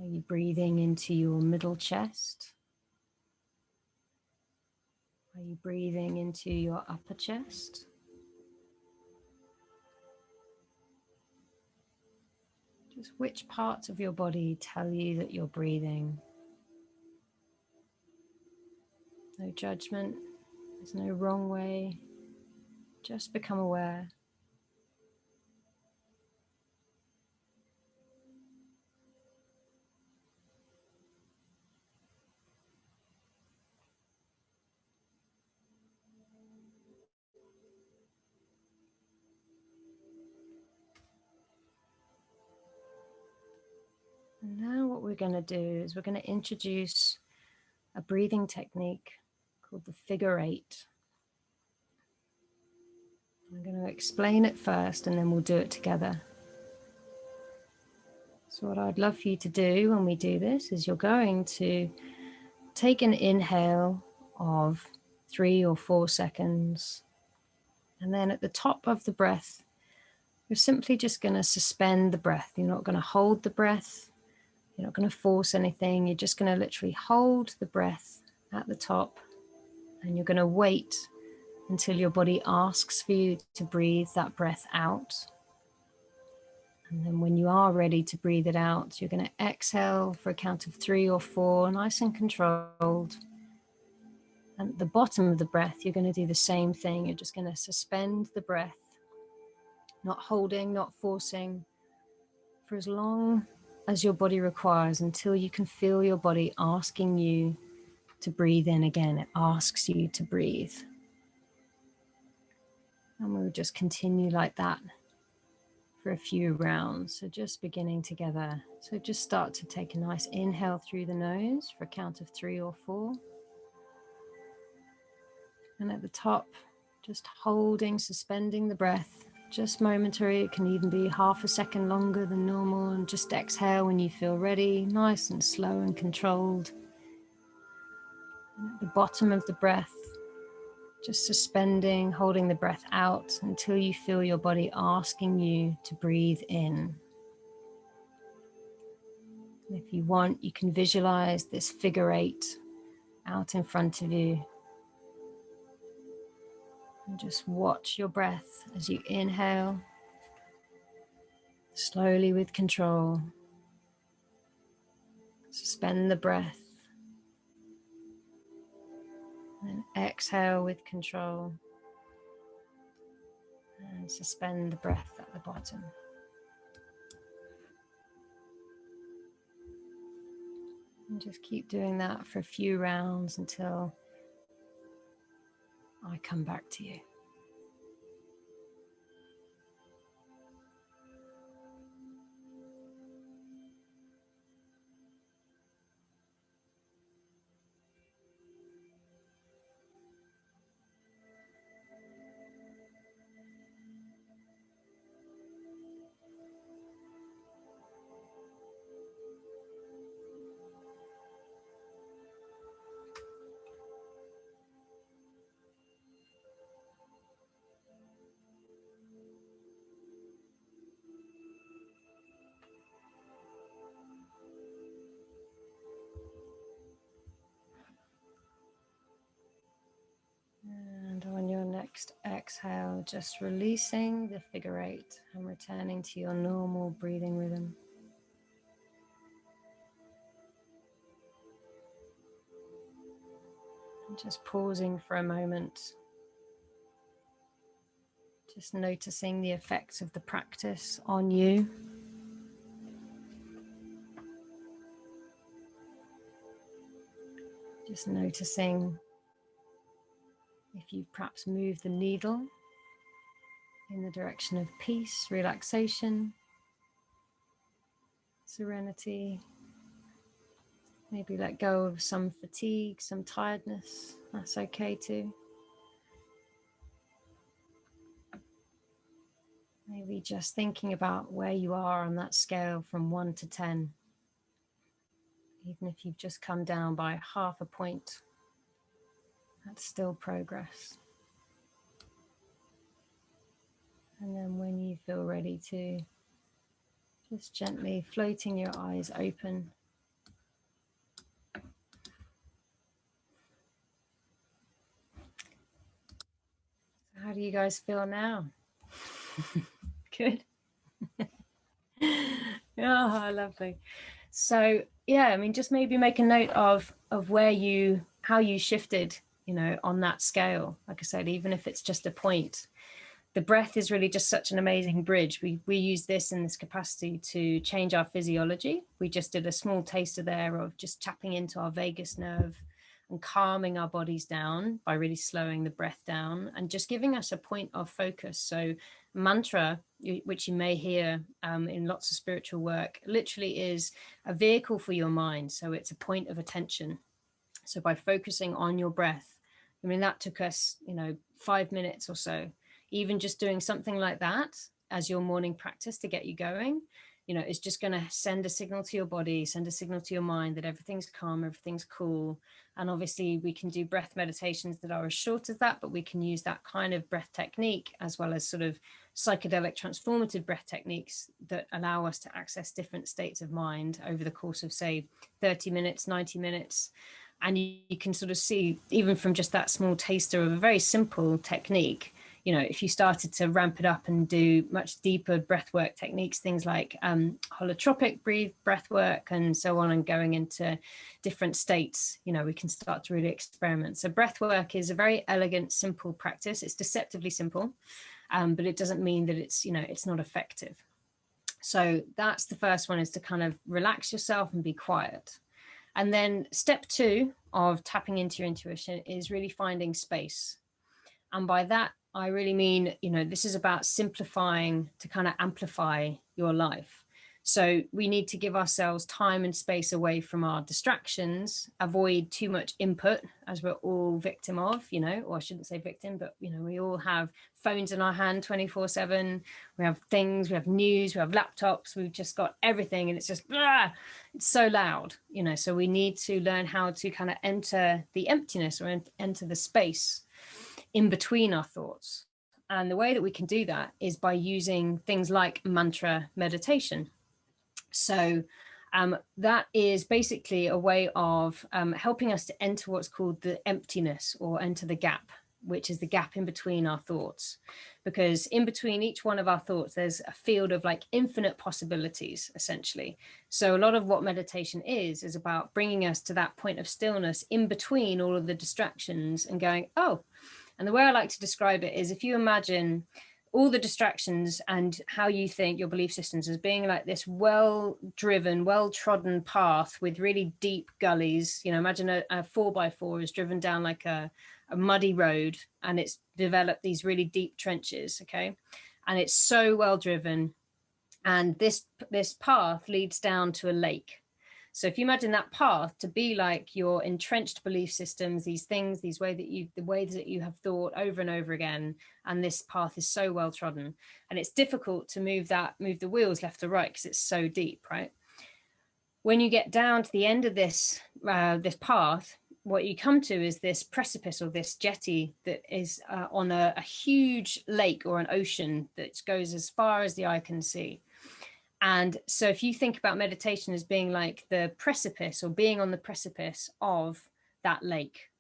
Are you breathing into your middle chest? Are you breathing into your upper chest? Just which parts of your body tell you that you're breathing? No judgment, there's no wrong way. Just become aware. we're going to do is we're going to introduce a breathing technique called the figure eight. I'm going to explain it first and then we'll do it together. So what I'd love for you to do when we do this is you're going to take an inhale of 3 or 4 seconds. And then at the top of the breath, you're simply just going to suspend the breath. You're not going to hold the breath. You're not going to force anything. You're just going to literally hold the breath at the top. And you're going to wait until your body asks for you to breathe that breath out. And then when you are ready to breathe it out, you're going to exhale for a count of 3 or 4, nice and controlled. And at the bottom of the breath, you're going to do the same thing. You're just going to suspend the breath, not holding, not forcing, for as long as your body requires until you can feel your body asking you to breathe in again. It asks you to breathe. And we'll just continue like that for a few rounds. So just beginning together. So just start to take a nice inhale through the nose for a count of 3 or 4. And at the top, just holding, suspending the breath, just momentary. It can even be half a second longer than normal. And just exhale when you feel ready, nice and slow and controlled. And at the bottom of the breath, just suspending, holding the breath out until you feel your body asking you to breathe in. And if you want, you can visualize this figure eight out in front of you. And just watch your breath as you inhale, slowly with control. Suspend the breath. And exhale with control. And suspend the breath at the bottom. And just keep doing that for a few rounds until I come back to you. And on your next exhale, just releasing the figure eight and returning to your normal breathing rhythm. And just pausing for a moment, just noticing the effects of the practice on you. Just noticing if you've perhaps moved the needle in the direction of peace, relaxation, serenity. Maybe let go of some fatigue, some tiredness. That's okay too. Maybe just thinking about where you are on that scale from 1 to 10. Even if you've just come down by half a point, that's still progress. And then when you feel ready to, just gently floating your eyes open. How do you guys feel now? Good. Oh, lovely. So yeah, I mean, just maybe make a note of how you shifted, on that scale. Like I said, even if it's just a point, the breath is really just such an amazing bridge. We use this in this capacity to change our physiology. We just did a small taster there of just tapping into our vagus nerve and calming our bodies down by really slowing the breath down and just giving us a point of focus. So mantra, which you may hear in lots of spiritual work, literally is a vehicle for your mind. So it's a point of attention. So by focusing on your breath, I mean, that took us, 5 minutes or so, even just doing something like that as your morning practice to get you going, it's just going to send a signal to your body, send a signal to your mind that everything's calm, everything's cool. And obviously we can do breath meditations that are as short as that, but we can use that kind of breath technique as well as sort of psychedelic transformative breath techniques that allow us to access different states of mind over the course of, say, 30 minutes, 90 minutes. And you can sort of see, even from just that small taster of a very simple technique, if you started to ramp it up and do much deeper breathwork techniques, things like holotropic breathwork and so on, and going into different states, we can start to really experiment. So breathwork is a very elegant, simple practice. It's deceptively simple, but it doesn't mean that it's, it's not effective. So that's the first one, is to kind of relax yourself and be quiet. And then step 2 of tapping into your intuition is really finding space. And by that, I really mean, this is about simplifying to kind of amplify your life. So we need to give ourselves time and space away from our distractions, avoid too much input, as we're all victim of, or I shouldn't say victim, but, we all have phones in our hand 24/7. We have things, we have news, we have laptops, we've just got everything, and it's just, it's so loud, so we need to learn how to kind of enter the emptiness or enter the space in between our thoughts. And the way that we can do that is by using things like mantra meditation. So that is basically a way of helping us to enter what's called the emptiness, or enter the gap, which is the gap in between our thoughts. Because in between each one of our thoughts, there's a field of like infinite possibilities, essentially. So a lot of what meditation is about bringing us to that point of stillness in between all of the distractions and going, oh. And the way I like to describe it is, if you imagine all the distractions and how you think your belief systems as being like this well-driven, well-trodden path with really deep gullies, imagine a 4x4 is driven down like a muddy road, and it's developed these really deep trenches, okay? And it's so well-driven, and this path leads down to a lake. So if you imagine that path to be like your entrenched belief systems, these things, the ways that you have thought over and over again, and this path is so well trodden, and it's difficult to move the wheels left or right because it's so deep, right? When you get down to the end of this path, what you come to is this precipice, or this jetty that is on a huge lake or an ocean that goes as far as the eye can see. And so if you think about meditation as being like the precipice, or being on the precipice of that lake,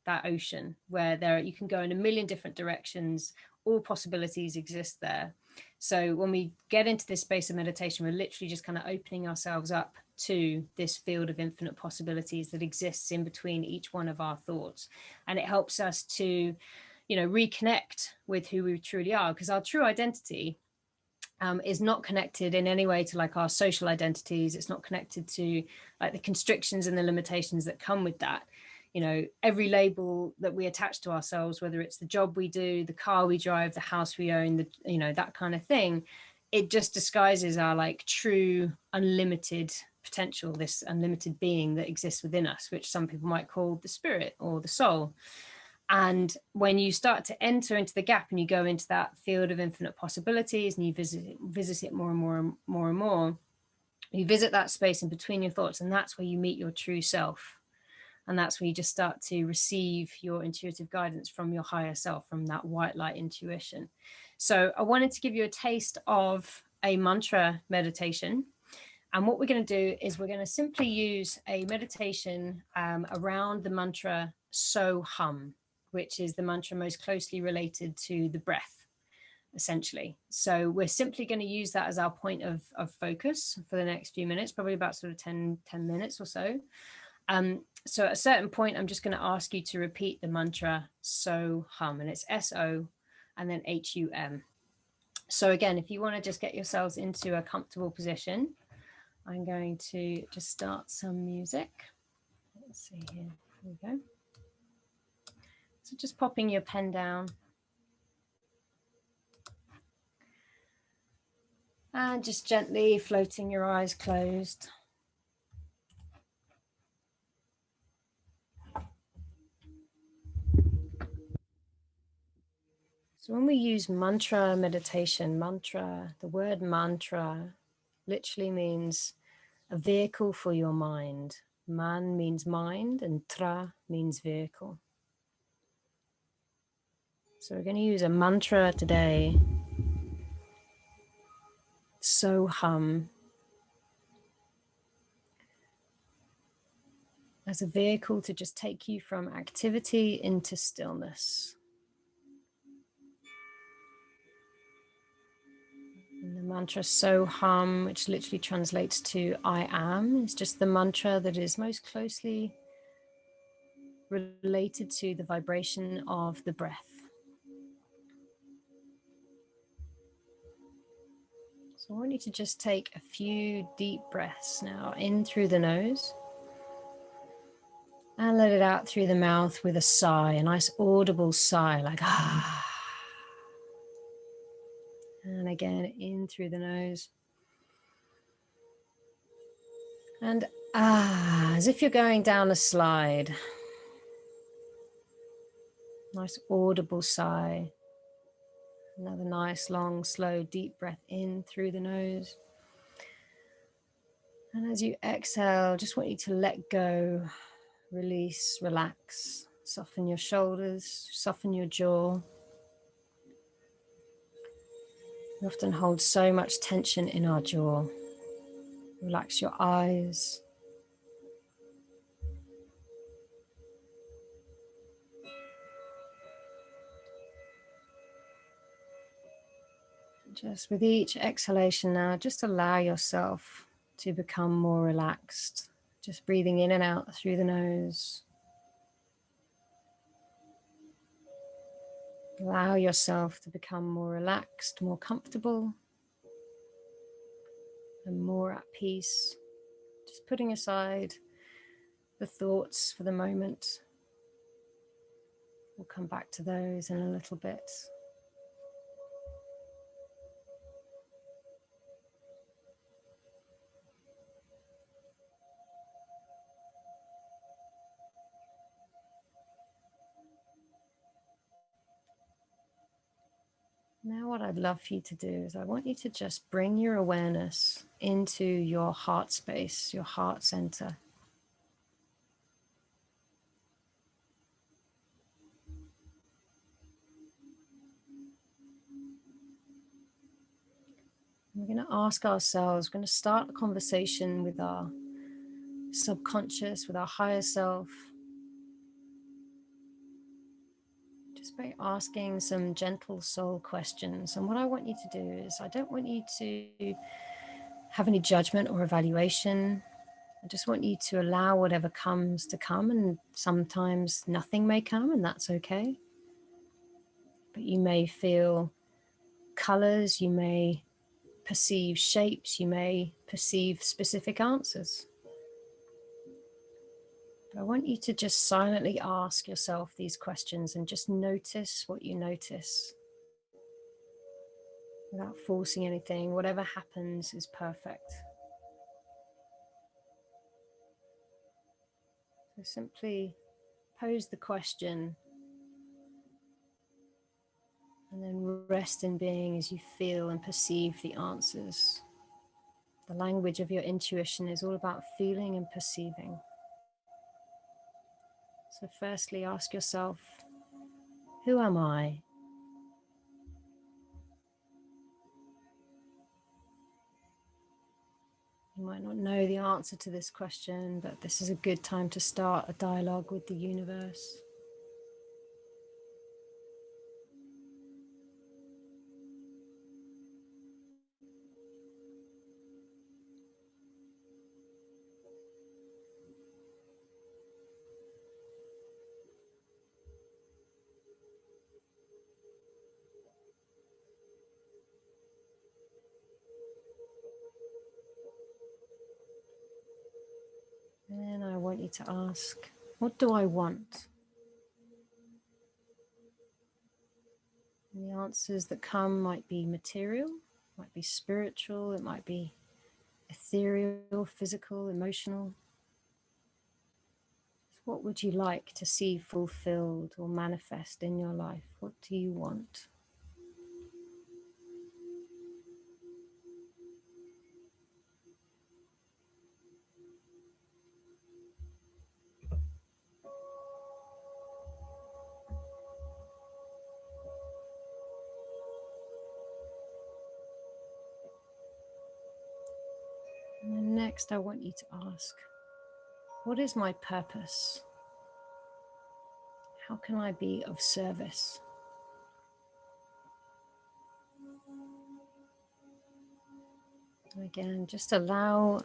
that ocean, where you can go in a million different directions, all possibilities exist there. So when we get into this space of meditation, we're literally just kind of opening ourselves up to this field of infinite possibilities that exists in between each one of our thoughts. And it helps us to, reconnect with who we truly are, because our true identity is not connected in any way to like our social identities. It's not connected to like the constrictions and the limitations that come with that. Every label that we attach to ourselves, whether it's the job we do, the car we drive, the house we own, that kind of thing, it just disguises our like true unlimited potential, this unlimited being that exists within us, which some people might call the spirit or the soul. And when you start to enter into the gap and you go into that field of infinite possibilities, and you visit it more and more and more and more, you visit that space in between your thoughts, and that's where you meet your true self. And that's where you just start to receive your intuitive guidance from your higher self, from that white light intuition. So I wanted to give you a taste of a mantra meditation. And what we're going to do is we're going to simply use a meditation around the mantra So Hum, which is the mantra most closely related to the breath, essentially. So we're simply going to use that as our point of focus for the next few minutes, probably about sort of 10 minutes or so. So at a certain point, I'm just going to ask you to repeat the mantra So Hum, and it's S-O and then H-U-M. So again, if you want to just get yourselves into a comfortable position, I'm going to just start some music. Let's see here. Here we go. So just popping your pen down. And just gently floating your eyes closed. So when we use mantra meditation, the word mantra literally means a vehicle for your mind. Man means mind and tra means vehicle. So we're going to use a mantra today. So hum. As a vehicle to just take you from activity into stillness. And the mantra So Hum, which literally translates to I am, is just the mantra that is most closely related to the vibration of the breath. So I want you to just take a few deep breaths now, in through the nose and let it out through the mouth with a sigh, a nice audible sigh like ah. And again, in through the nose. And ah, as if you're going down a slide. Nice audible sigh. Another nice, long, slow, deep breath in through the nose. And as you exhale, just want you to let go, release, relax, soften your shoulders, soften your jaw. We often hold so much tension in our jaw. Relax your eyes. Just with each exhalation now, just allow yourself to become more relaxed. Just breathing in and out through the nose. Allow yourself to become more relaxed, more comfortable, and more at peace. Just putting aside the thoughts for the moment. We'll come back to those in a little bit. Now what I'd love for you to do is I want you to just bring your awareness into your heart space, your heart center. We're going to ask ourselves, we're going to start a conversation with our subconscious, with our higher self, just by asking some gentle soul questions. And what I want you to do is, I don't want you to have any judgment or evaluation. I just want you to allow whatever comes to come, and sometimes nothing may come, and that's okay. But you may feel colors, you may perceive shapes, you may perceive specific answers. But I want you to just silently ask yourself these questions and just notice what you notice without forcing anything. Whatever happens is perfect. So simply pose the question and then rest in being as you feel and perceive the answers. The language of your intuition is all about feeling and perceiving. So firstly, ask yourself, who am I? You might not know the answer to this question, but this is a good time to start a dialogue with the universe. And I want you to ask, what do I want? And the answers that come might be material, might be spiritual, it might be ethereal, physical, emotional. What would you like to see fulfilled or manifest in your life? What do you want? And then next, I want you to ask, what is my purpose? How can I be of service? And again, just allow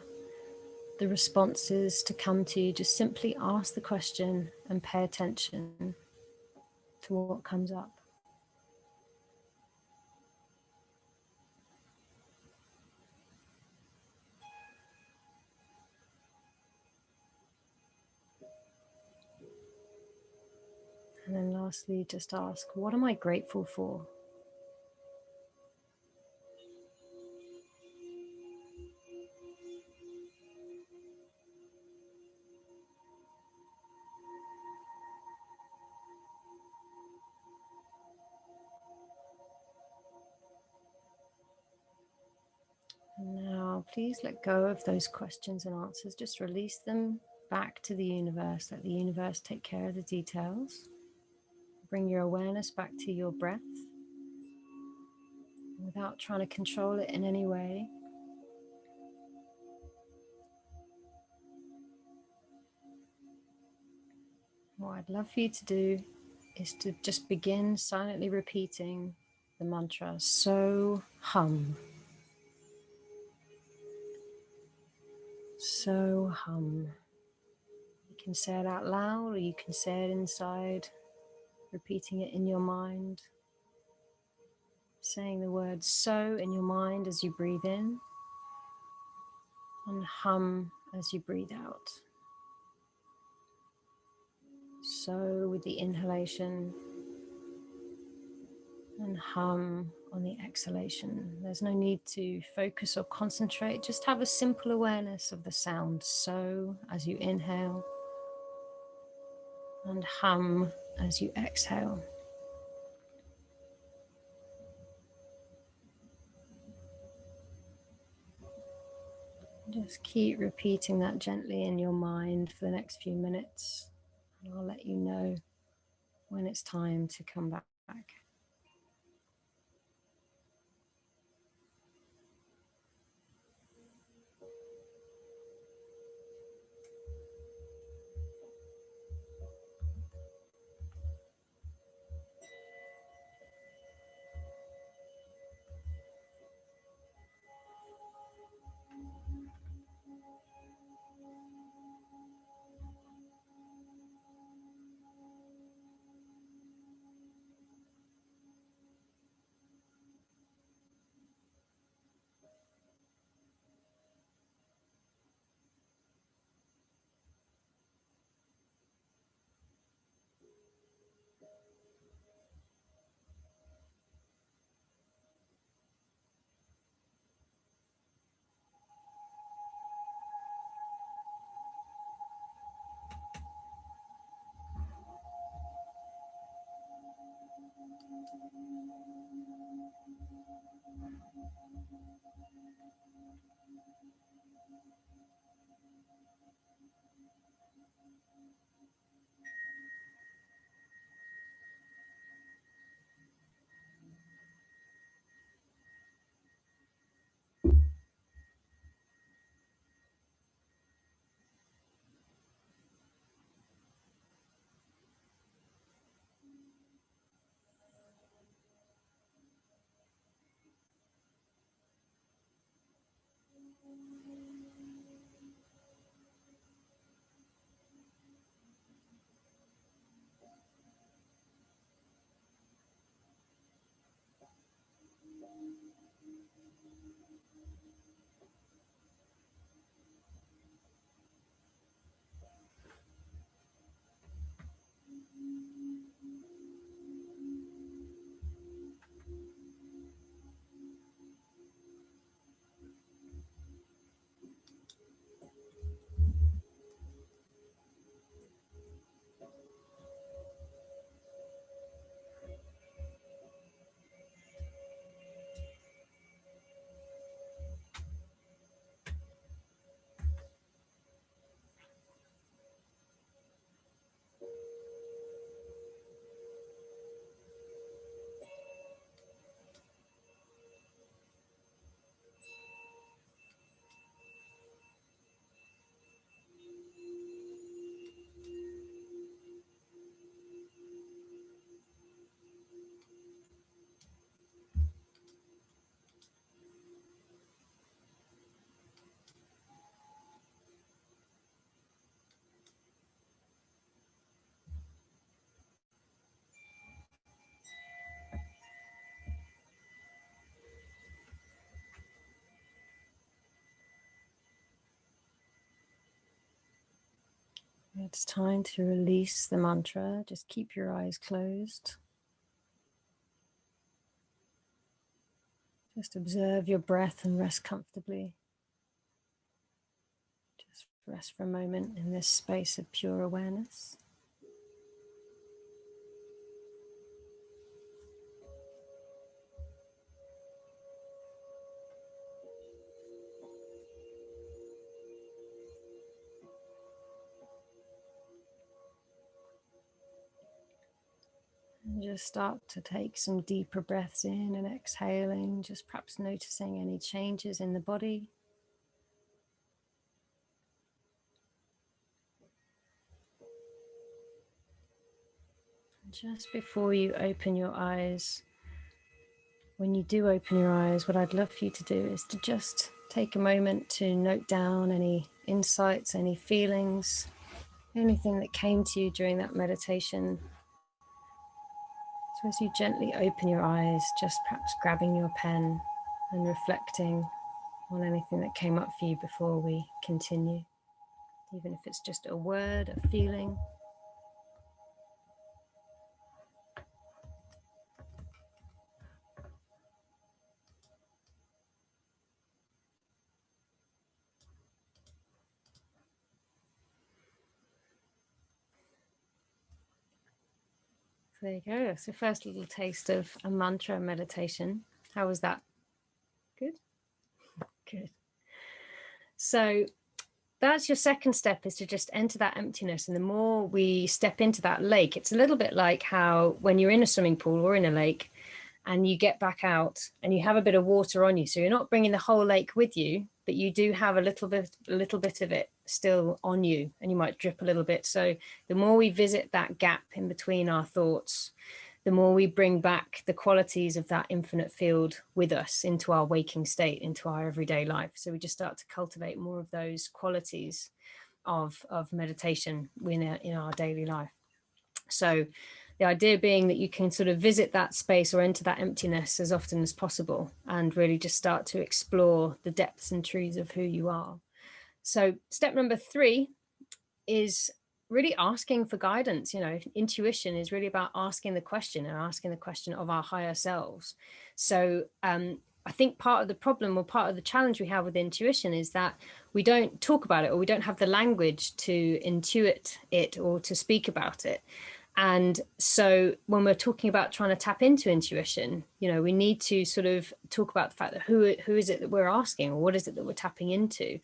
the responses to come to you. Just simply ask the question and pay attention to what comes up. And then lastly, just ask, what am I grateful for? And now, please let go of those questions and answers. Just release them back to the universe. Let the universe take care of the details. Bring your awareness back to your breath without trying to control it in any way. What I'd love for you to do is to just begin silently repeating the mantra, so hum. So hum. You can say it out loud or you can say it inside, repeating it in your mind. Saying the word so in your mind as you breathe in and hum as you breathe out. So with the inhalation and hum on the exhalation. There's no need to focus or concentrate, just have a simple awareness of the sound so as you inhale and hum as you exhale. Just keep repeating that gently in your mind for the next few minutes, and I'll let you know when it's time to come back. It's time to release the mantra. Just keep your eyes closed. Just observe your breath and rest comfortably. Just rest for a moment in this space of pure awareness. And just start to take some deeper breaths in and exhaling, just perhaps noticing any changes in the body. Just before you open your eyes, when you do open your eyes, what I'd love for you to do is to just take a moment to note down any insights, any feelings, anything that came to you during that meditation. So as you gently open your eyes, just perhaps grabbing your pen and reflecting on anything that came up for you before we continue, even if it's just a word, a feeling. There you go. So first little taste of a mantra meditation. How was that? Good? Good. So that's your second step, is to just enter that emptiness. And the more we step into that lake, it's a little bit like how when you're in a swimming pool or in a lake and you get back out and you have a bit of water on you. So you're not bringing the whole lake with you, but you do have a little bit of it still on you, and you might drip a little bit. So the more we visit that gap in between our thoughts, the more we bring back the qualities of that infinite field with us into our waking state, into our everyday life. So we just start to cultivate more of those qualities of meditation in our daily life. So the idea being that you can sort of visit that space or enter that emptiness as often as possible and really just start to explore the depths and truths of who you are. So step number 3 is really asking for guidance. Intuition is really about asking the question of our higher selves. So I think part of the problem or part of the challenge we have with intuition is that we don't talk about it, or we don't have the language to intuit it or to speak about it. And so when we're talking about trying to tap into intuition, we need to sort of talk about the fact that who is it that we're asking, or what is it that we're tapping into?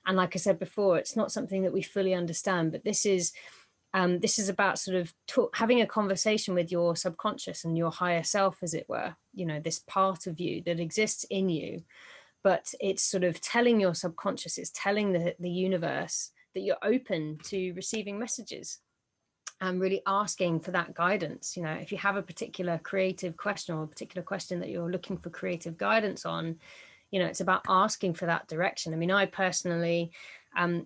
And like I said before, it's not something that we fully understand, but this is about sort of having a conversation with your subconscious and your higher self, as it were, this part of you that exists in you. But it's sort of telling your subconscious, it's telling the universe that you're open to receiving messages and really asking for that guidance. If you have a particular creative question or a particular question that you're looking for creative guidance on, it's about asking for that direction. I mean, I personally,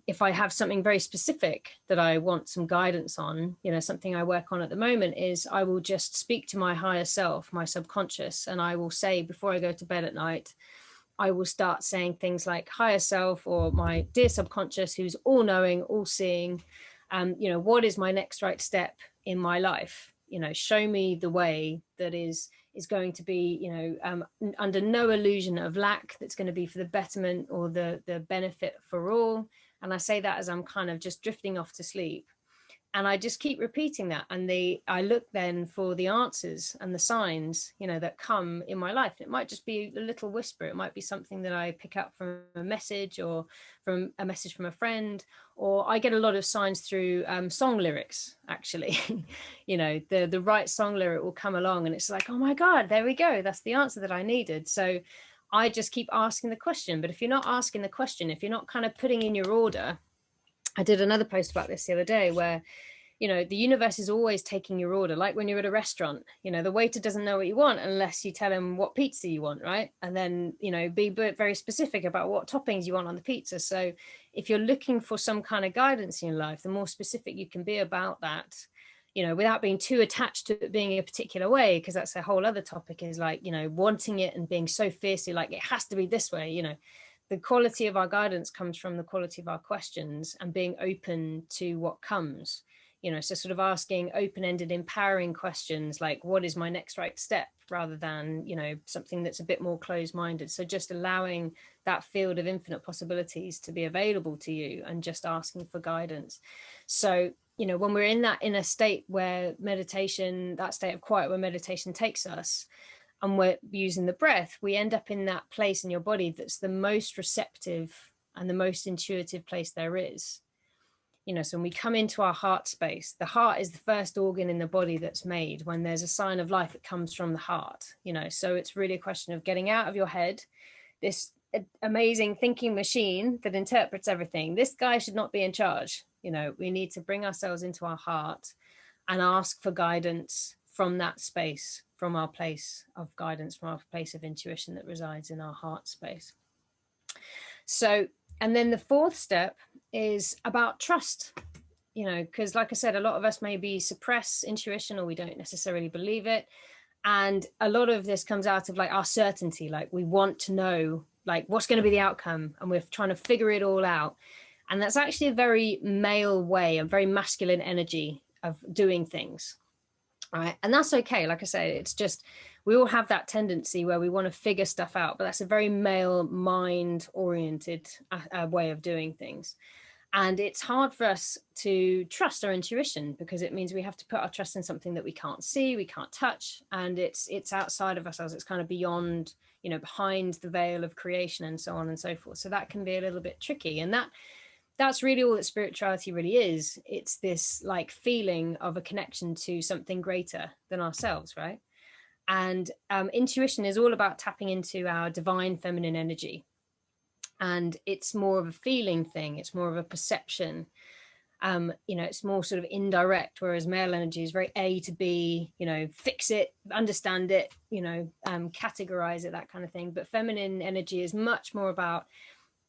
if I have something very specific that I want some guidance on, something I work on at the moment is I will just speak to my higher self, my subconscious, and I will say before I go to bed at night, I will start saying things like, higher self, or my dear subconscious, who's all knowing, all seeing, what is my next right step in my life? Show me the way that is going to be, under no illusion of lack, that's going to be for the betterment or the benefit for all. And I say that as I'm kind of just drifting off to sleep. And I just keep repeating that. And I look then for the answers and the signs, that come in my life. It might just be a little whisper. It might be something that I pick up from a message, or from a message from a friend, or I get a lot of signs through song lyrics, actually. The right song lyric will come along and it's like, oh my God, there we go. That's the answer that I needed. So I just keep asking the question. But if you're not asking the question, if you're not kind of putting in your order, I did another post about this the other day where, the universe is always taking your order. Like when you're at a restaurant, the waiter doesn't know what you want unless you tell him what pizza you want, right? And then, be very specific about what toppings you want on the pizza. So if you're looking for some kind of guidance in your life, the more specific you can be about that, without being too attached to it being a particular way, because that's a whole other topic, is like, wanting it and being so fiercely like, it has to be this way, the quality of our guidance comes from the quality of our questions and being open to what comes. So sort of asking open-ended, empowering questions like, what is my next right step, rather than, something that's a bit more closed-minded. So just allowing that field of infinite possibilities to be available to you and just asking for guidance. So, when we're in that inner state where meditation, that state of quiet where meditation takes us, and we're using the breath, we end up in that place in your body that's the most receptive and the most intuitive place there is. So when we come into our heart space, the heart is the first organ in the body that's made. When there's a sign of life, it comes from the heart, so it's really a question of getting out of your head, this amazing thinking machine that interprets everything. This guy should not be in charge. We need to bring ourselves into our heart and ask for guidance from that space, from our place of guidance, from our place of intuition that resides in our heart space. So, and then the fourth step is about trust, because like I said, a lot of us maybe suppress intuition, or we don't necessarily believe it. And a lot of this comes out of like our certainty, like we want to know like what's going to be the outcome, and we're trying to figure it all out. And that's actually a very male way, a very masculine energy of doing things. Right. And that's okay. Like I say, it's just, we all have that tendency where we want to figure stuff out, but that's a very male mind oriented way of doing things. And it's hard for us to trust our intuition, because it means we have to put our trust in something that we can't see, we can't touch, and it's outside of ourselves. It's kind of beyond, behind the veil of creation and so on and so forth. So that can be a little bit tricky. And that's really all that spirituality really is. It's this like feeling of a connection to something greater than ourselves, right? And intuition is all about tapping into our divine feminine energy. And it's more of a feeling thing. It's more of a perception. It's more sort of indirect, whereas male energy is very A to B, fix it, understand it, categorize it, that kind of thing. But feminine energy is much more about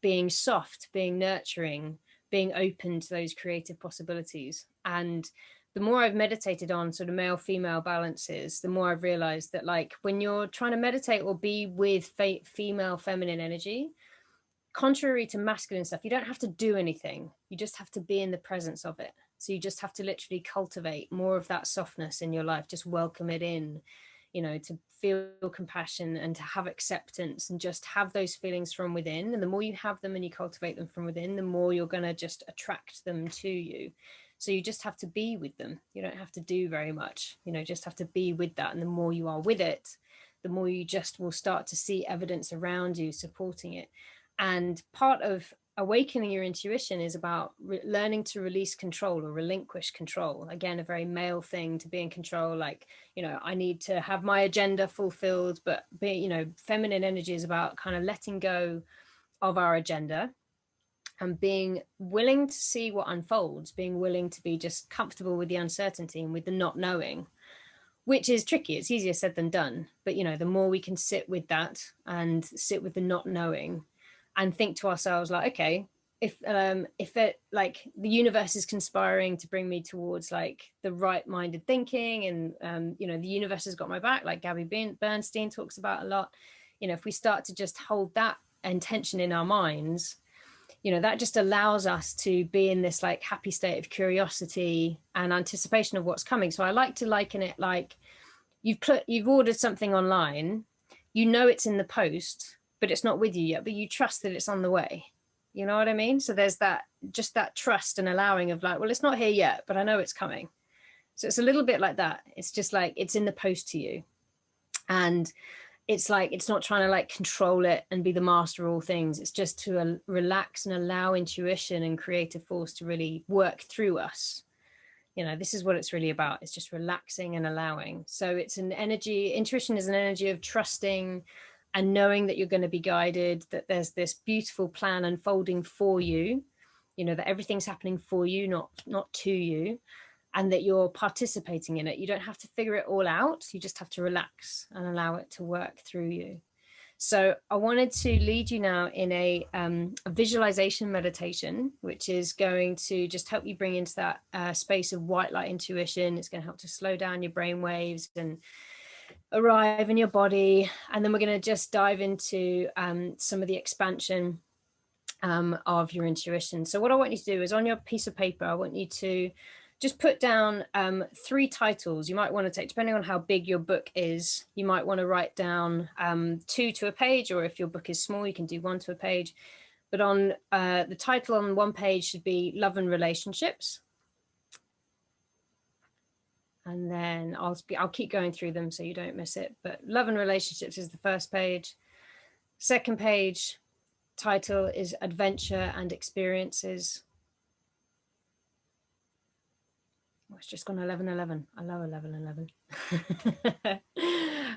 being soft, being nurturing, being open to those creative possibilities. And the more I've meditated on sort of male-female balances, the more I've realized that like when you're trying to meditate or be with female feminine energy, contrary to masculine stuff, you don't have to do anything. You just have to be in the presence of it. So you just have to literally cultivate more of that softness in your life, just welcome it in, to feel compassion and to have acceptance and just have those feelings from within. And the more you have them and you cultivate them from within, the more you're going to just attract them to you. So you just have to be with them. You don't have to do very much, just have to be with that. And the more you are with it, the more you just will start to see evidence around you supporting it. And part of awakening your intuition is about learning to release control or relinquish control. Again, a very male thing to be in control. Like, I need to have my agenda fulfilled, but feminine energy is about kind of letting go of our agenda and being willing to see what unfolds, being willing to be just comfortable with the uncertainty and with the not knowing, which is tricky. It's easier said than done. But, the more we can sit with that and sit with the not knowing, and think to ourselves like, okay, if it like the universe is conspiring to bring me towards like the right-minded thinking, and the universe has got my back, like Gabby Bernstein talks about a lot. If we start to just hold that intention in our minds, that just allows us to be in this like happy state of curiosity and anticipation of what's coming. So I like to liken it like you've ordered something online, it's in the post, but it's not with you yet, but you trust that it's on the way. You know what I mean? So there's that trust and allowing of like, well, it's not here yet, but I know it's coming. So it's a little bit like that. It's just like, it's in the post to you. And it's like, it's not trying to like control it and be the master of all things. It's just to relax and allow intuition and creative force to really work through us. This is what it's really about. It's just relaxing and allowing. So it's an energy, intuition is an energy of trusting and knowing that you're going to be guided, that there's this beautiful plan unfolding for you, that everything's happening for you, not to you, and that you're participating in it. You don't have to figure it all out. You just have to relax and allow it to work through you. So I wanted to lead you now in a visualization meditation, which is going to just help you bring into that space of white light intuition. It's going to help to slow down your brain waves and arrive in your body. And then we're going to just dive into some of the expansion of your intuition. So what I want you to do is on your piece of paper, I want you to just put down 3 titles. You might want to take, depending on how big your book is, you might want to write down 2 to a page, or if your book is small, you can do 1 to a page. But on the title on one page should be Love and Relationships. And then I'll keep going through them so you don't miss it. But Love and Relationships is the first page. Second page title is Adventure and Experiences. Oh, it's just gone 11:11. I love 11:11.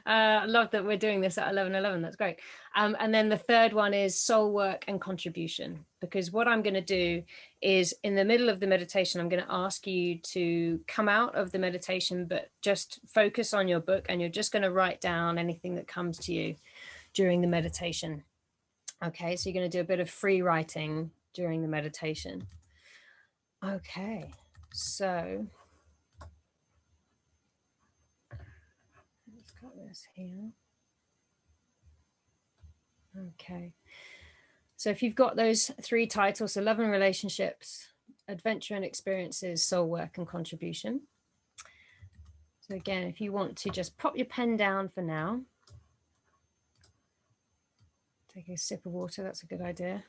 I love that we're doing this at 11:11. That's great. And then the third one is Soul Work and Contribution, because what I'm going to do is in the middle of the meditation, I'm going to ask you to come out of the meditation, but just focus on your book, and you're just going to write down anything that comes to you during the meditation. Okay, so you're going to do a bit of free writing during the meditation. Okay, so let's cut this here. Okay, so if you've got those 3 titles, so Love and Relationships, Adventure and Experiences, Soul Work and Contribution. So again, if you want to just pop your pen down for now, take a sip of water, that's a good idea.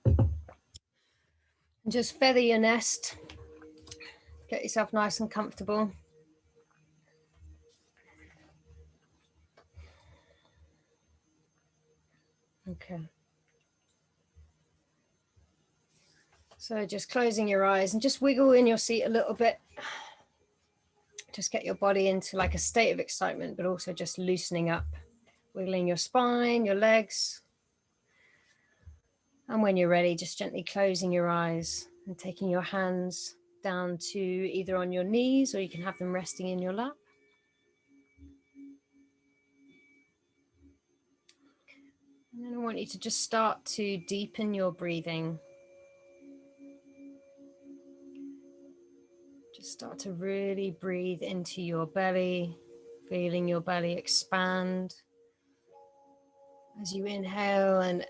And just feather your nest, get yourself nice and comfortable. Okay. So just closing your eyes and just wiggle in your seat a little bit. Just get your body into like a state of excitement, but also just loosening up, wiggling your spine, your legs. And when you're ready, just gently closing your eyes and taking your hands down to either on your knees, or you can have them resting in your lap. And then I want you to just start to deepen your breathing. Just start to really breathe into your belly, feeling your belly expand as you inhale and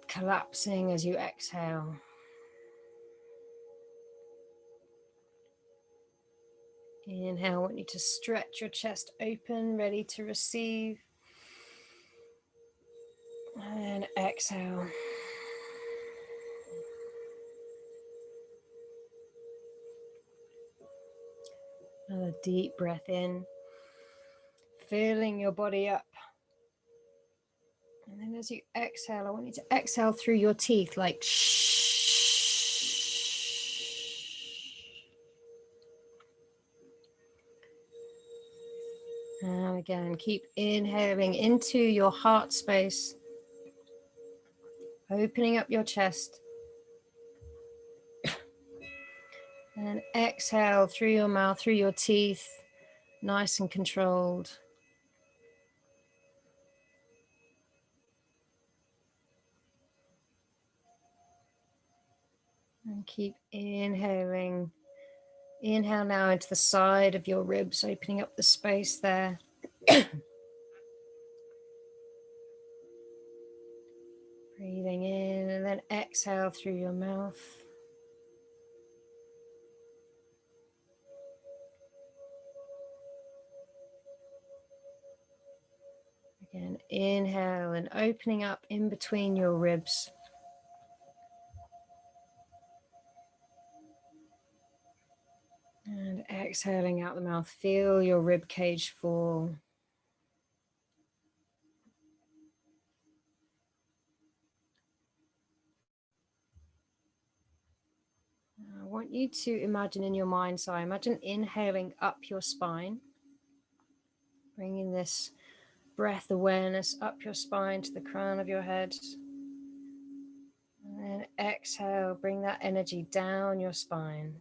collapsing as you exhale. Inhale, I want you to stretch your chest open, ready to receive. And exhale. Another deep breath in, filling your body up. And then as you exhale, I want you to exhale through your teeth, like shh. And again, keep inhaling into your heart space, opening up your chest. And exhale through your mouth, through your teeth, nice and controlled. And keep inhaling. Inhale now into the side of your ribs, opening up the space there. Breathing in and then exhale through your mouth. Again, inhale and opening up in between your ribs. And exhaling out the mouth, feel your rib cage fall. I want you to imagine in your mind, so I imagine inhaling up your spine, bringing this breath awareness up your spine to the crown of your head. And then exhale, bring that energy down your spine.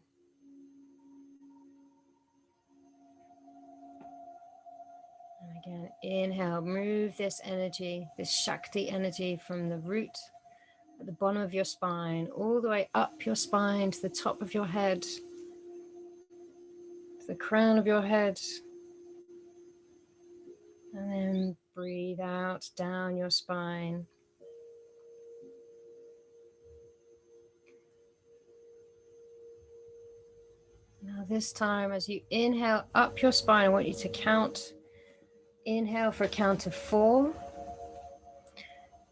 And again, inhale, move this energy, this Shakti energy from the root at the bottom of your spine, all the way up your spine to the top of your head, to the crown of your head. And then Breathe out down your spine. Now this time, as you inhale up your spine, I want you to count. Inhale for a count of 4.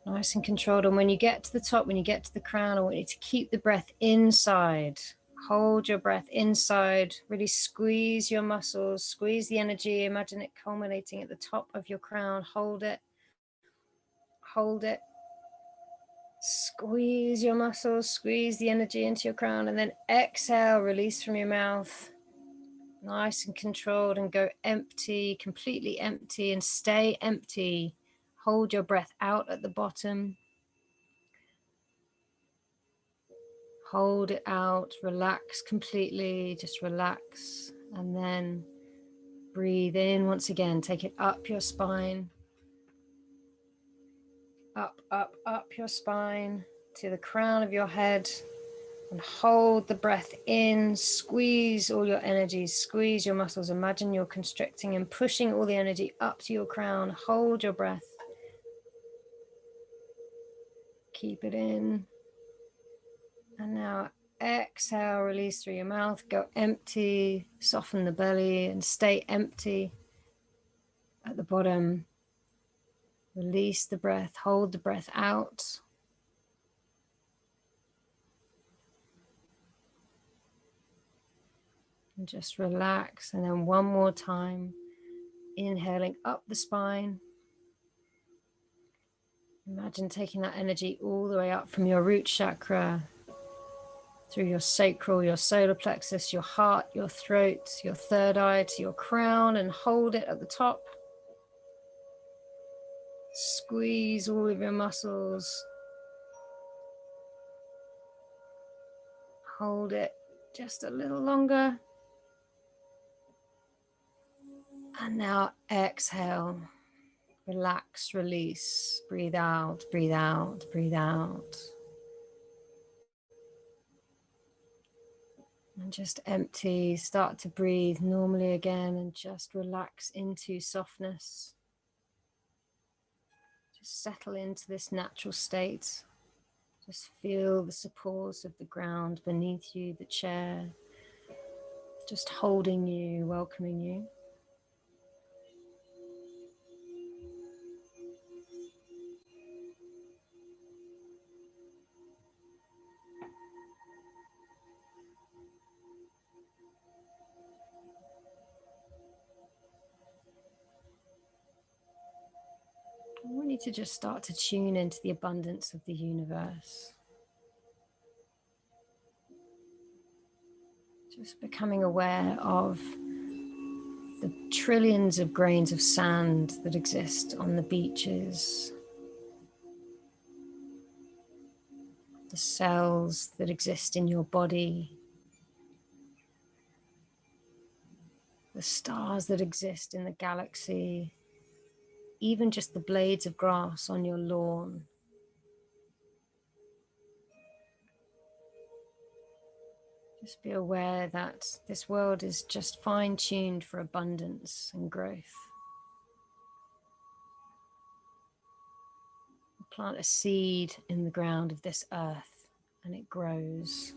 Nice and controlled. And when you get to the top, when you get to the crown, I want you to keep the breath inside. Hold your breath inside. Really squeeze your muscles, squeeze the energy. Imagine it culminating at the top of your crown. Hold it. Hold it. Squeeze your muscles, squeeze the energy into your crown, and then exhale, release from your mouth. Nice and controlled, and go empty, completely empty, and stay empty. Hold your breath out at the bottom. Hold it out, relax completely, just relax, and then breathe in once again. Take it up your spine, up your spine to the crown of your head, and hold the breath in. Squeeze all your energy, squeeze your muscles. Imagine you're constricting and pushing all the energy up to your crown. Hold your breath. Keep it in. And now exhale, release through your mouth. Go empty, soften the belly and stay empty at the bottom. Release the breath, hold the breath out. And just relax. And then one more time, inhaling up the spine. Imagine taking that energy all the way up from your root chakra, through your sacral, your solar plexus, your heart, your throat, your third eye, to your crown, and hold it at the top. Squeeze all of your muscles. Hold it just a little longer. And now exhale. Relax, release, breathe out, breathe out, breathe out. And just empty, start to breathe normally again and just relax into softness. Just settle into this natural state. Just feel the support of the ground beneath you, the chair, just holding you, welcoming you. I want you to just start to tune into the abundance of the universe. Just becoming aware of the trillions of grains of sand that exist on the beaches, the cells that exist in your body, the stars that exist in the galaxy, even just the blades of grass on your lawn. Just be aware that this world is just fine-tuned for abundance and growth. Plant a seed in the ground of this earth and it grows.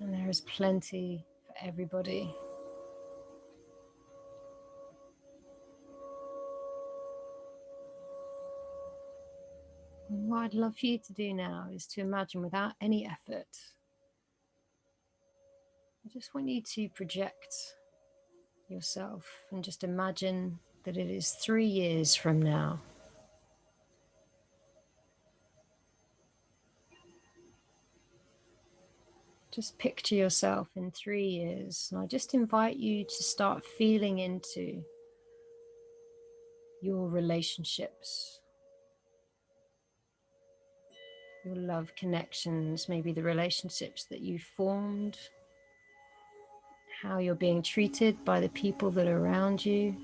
And there is plenty for everybody. And what I'd love for you to do now is to imagine, without any effort, I just want you to project yourself and just imagine that it is 3 years from now. Just picture yourself in 3 years, and I just invite you to start feeling into your relationships, your love connections, maybe the relationships that you formed, how you're being treated by the people that are around you.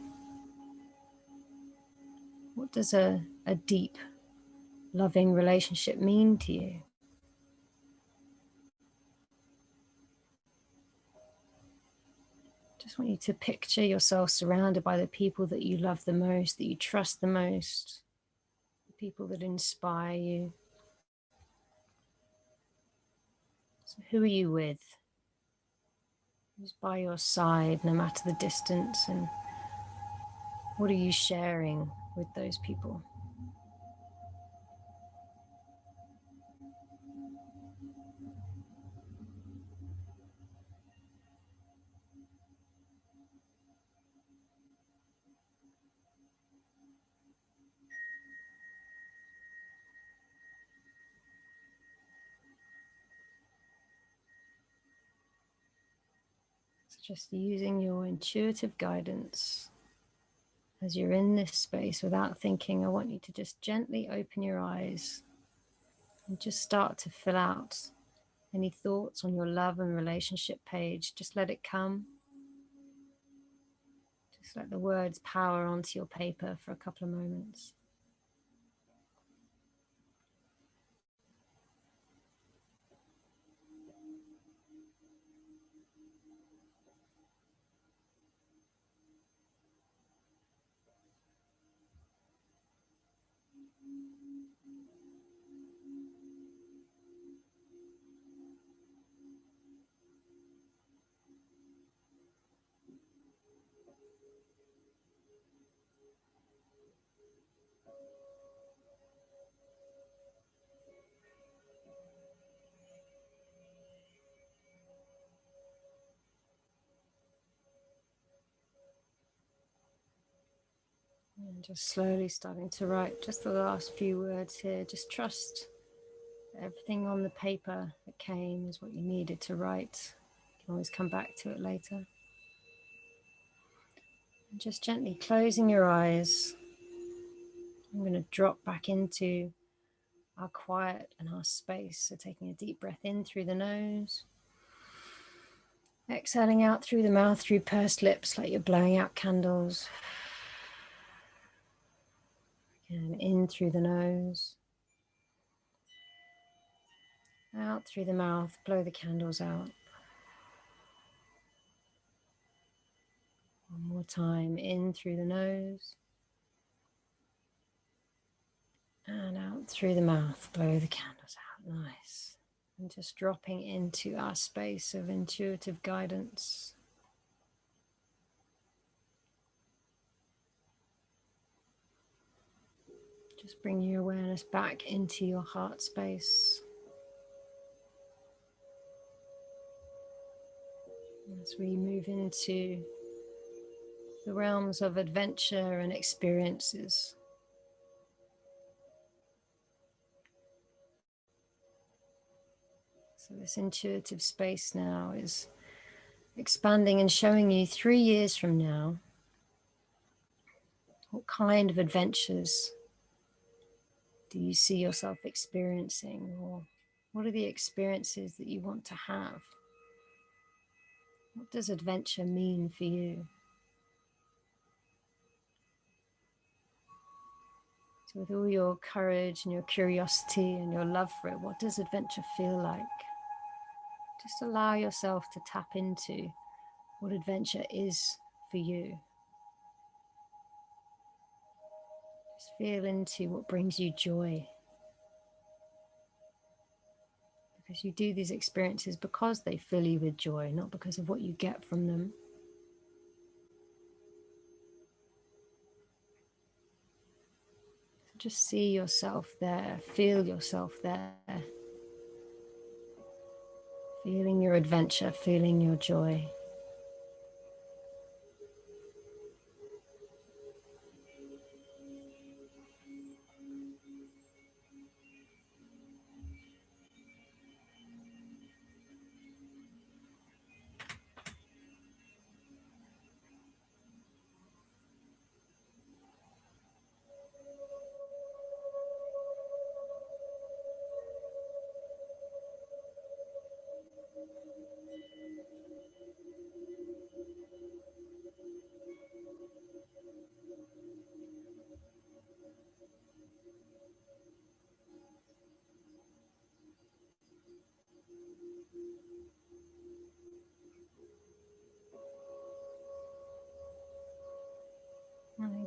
What does a deep, loving relationship mean to you? Just want you to picture yourself surrounded by the people that you love the most, that you trust the most, the people that inspire you. So who are you with? Who's by your side, no matter the distance, and what are you sharing with those people? So just using your intuitive guidance as you're in this space without thinking, I want you to just gently open your eyes and just start to fill out any thoughts on your love and relationship page. Just let it come. Just let the words power onto your paper for a couple of moments. And just slowly starting to write just the last few words here. Just trust everything on the paper that came is what you needed to write. You can always come back to it later. And just gently closing your eyes, I'm going to drop back into our quiet and our space. So taking a deep breath in through the nose, exhaling out through the mouth through pursed lips like you're blowing out candles. And in through the nose, out through the mouth, blow the candles out. One more time, in through the nose, and out through the mouth, blow the candles out. Nice. And just dropping into our space of intuitive guidance. Just bring your awareness back into your heart space. As we move into the realms of adventure and experiences. So this intuitive space now is expanding and showing you 3 years from now, what kind of adventures do you see yourself experiencing, or what are the experiences that you want to have? What does adventure mean for you? So with all your courage and your curiosity and your love for it, what does adventure feel like? Just allow yourself to tap into what adventure is for you. Just feel into what brings you joy. Because you do these experiences because they fill you with joy, not because of what you get from them. So just see yourself there, feel yourself there. Feeling your adventure, feeling your joy.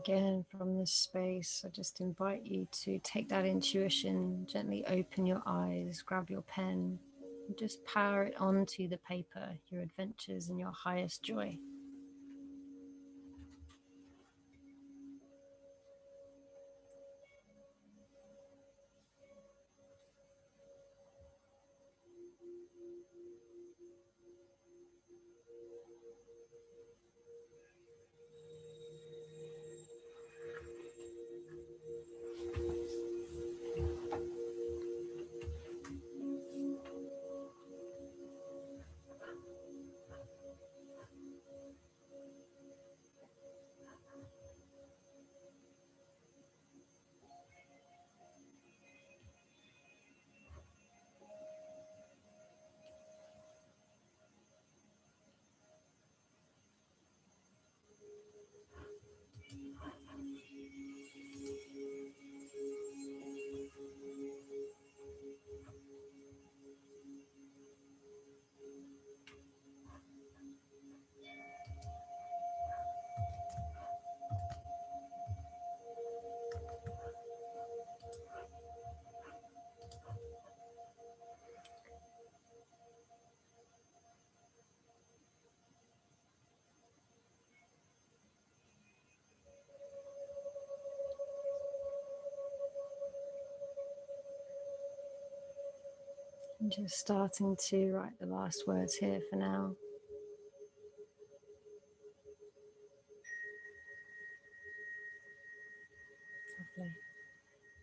Again, from this space, I just invite you to take that intuition, gently open your eyes, grab your pen, and just power it onto the paper, your adventures and your highest joy. I'm just starting to write the last words here for now. Lovely.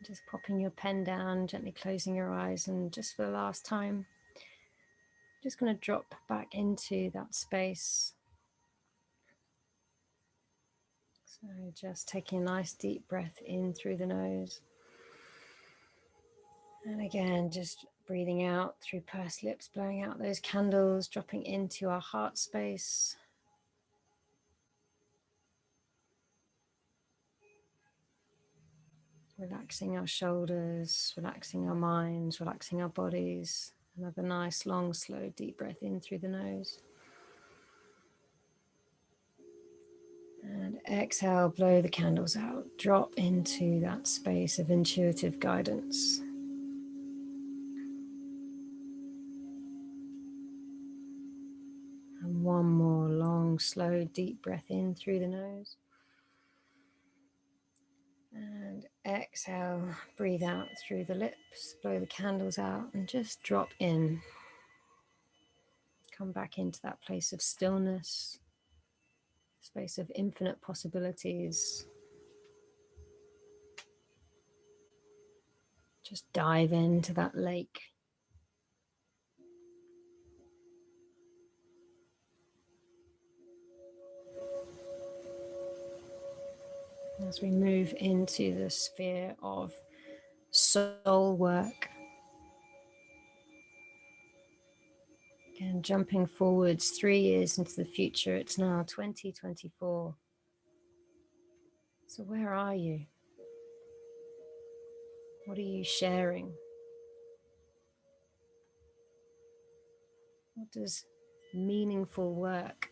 Just popping your pen down, gently closing your eyes, and just for the last time, just going to drop back into that space. So just taking a nice deep breath in through the nose. And again, just breathing out through pursed lips, blowing out those candles, dropping into our heart space. Relaxing our shoulders, relaxing our minds, relaxing our bodies. Another nice, long, slow, deep breath in through the nose. And exhale, blow the candles out. Drop into that space of intuitive guidance. And one more long, slow, deep breath in through the nose. And exhale, breathe out through the lips, blow the candles out, and just drop in. Come back into that place of stillness, space of infinite possibilities. Just dive into that lake. As we move into the sphere of soul work, again jumping forwards 3 years into the future, it's now 2024. So where are you? What are you sharing? What does meaningful work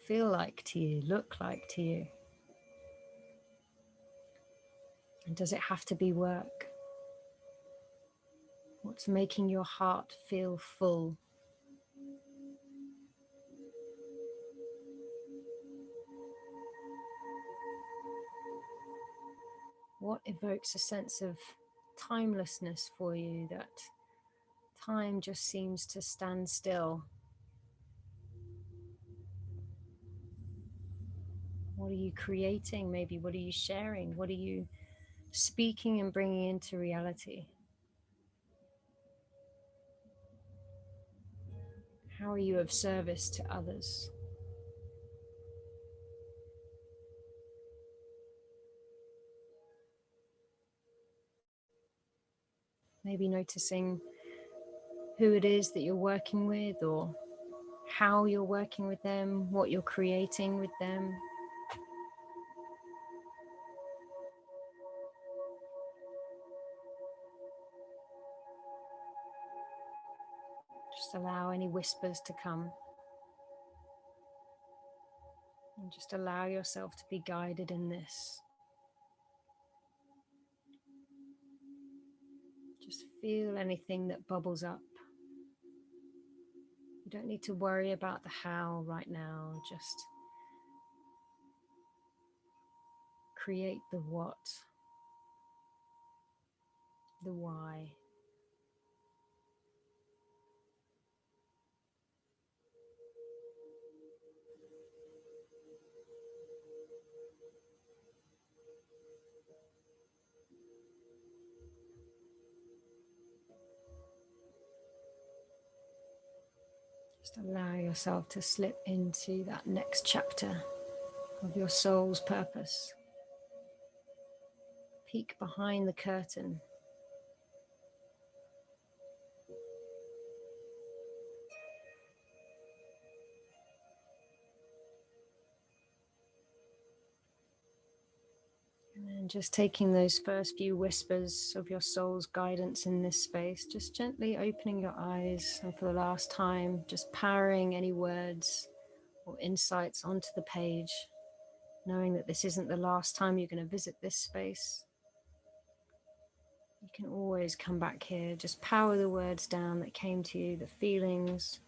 feel like to you, look like to you? And does it have to be work? What's making your heart feel full? What evokes a sense of timelessness for you, that time just seems to stand still? What are you creating maybe? What are you sharing? What are you speaking and bringing into reality? How are you of service to others? Maybe noticing who it is that you're working with, or how you're working with them, what you're creating with them. Just allow any whispers to come. And And just allow yourself to be guided in this. Just feel anything that bubbles up. You don't need to worry about the how right now, just create the what, the why. Just allow yourself to slip into that next chapter of your soul's purpose. Peek behind the curtain. And just taking those first few whispers of your soul's guidance in this space, just gently opening your eyes, and for the last time, just powering any words or insights onto the page, knowing that this isn't the last time you're going to visit this space. You can always come back here, just power the words down that came to you, the feelings.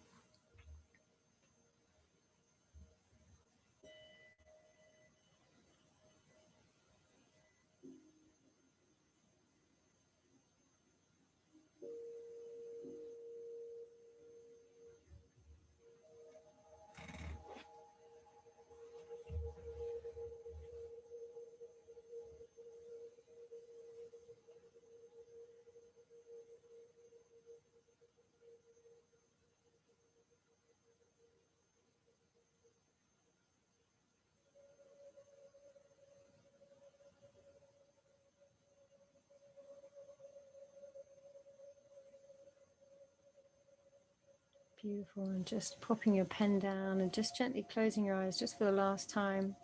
Beautiful. And just popping your pen down and just gently closing your eyes just for the last time.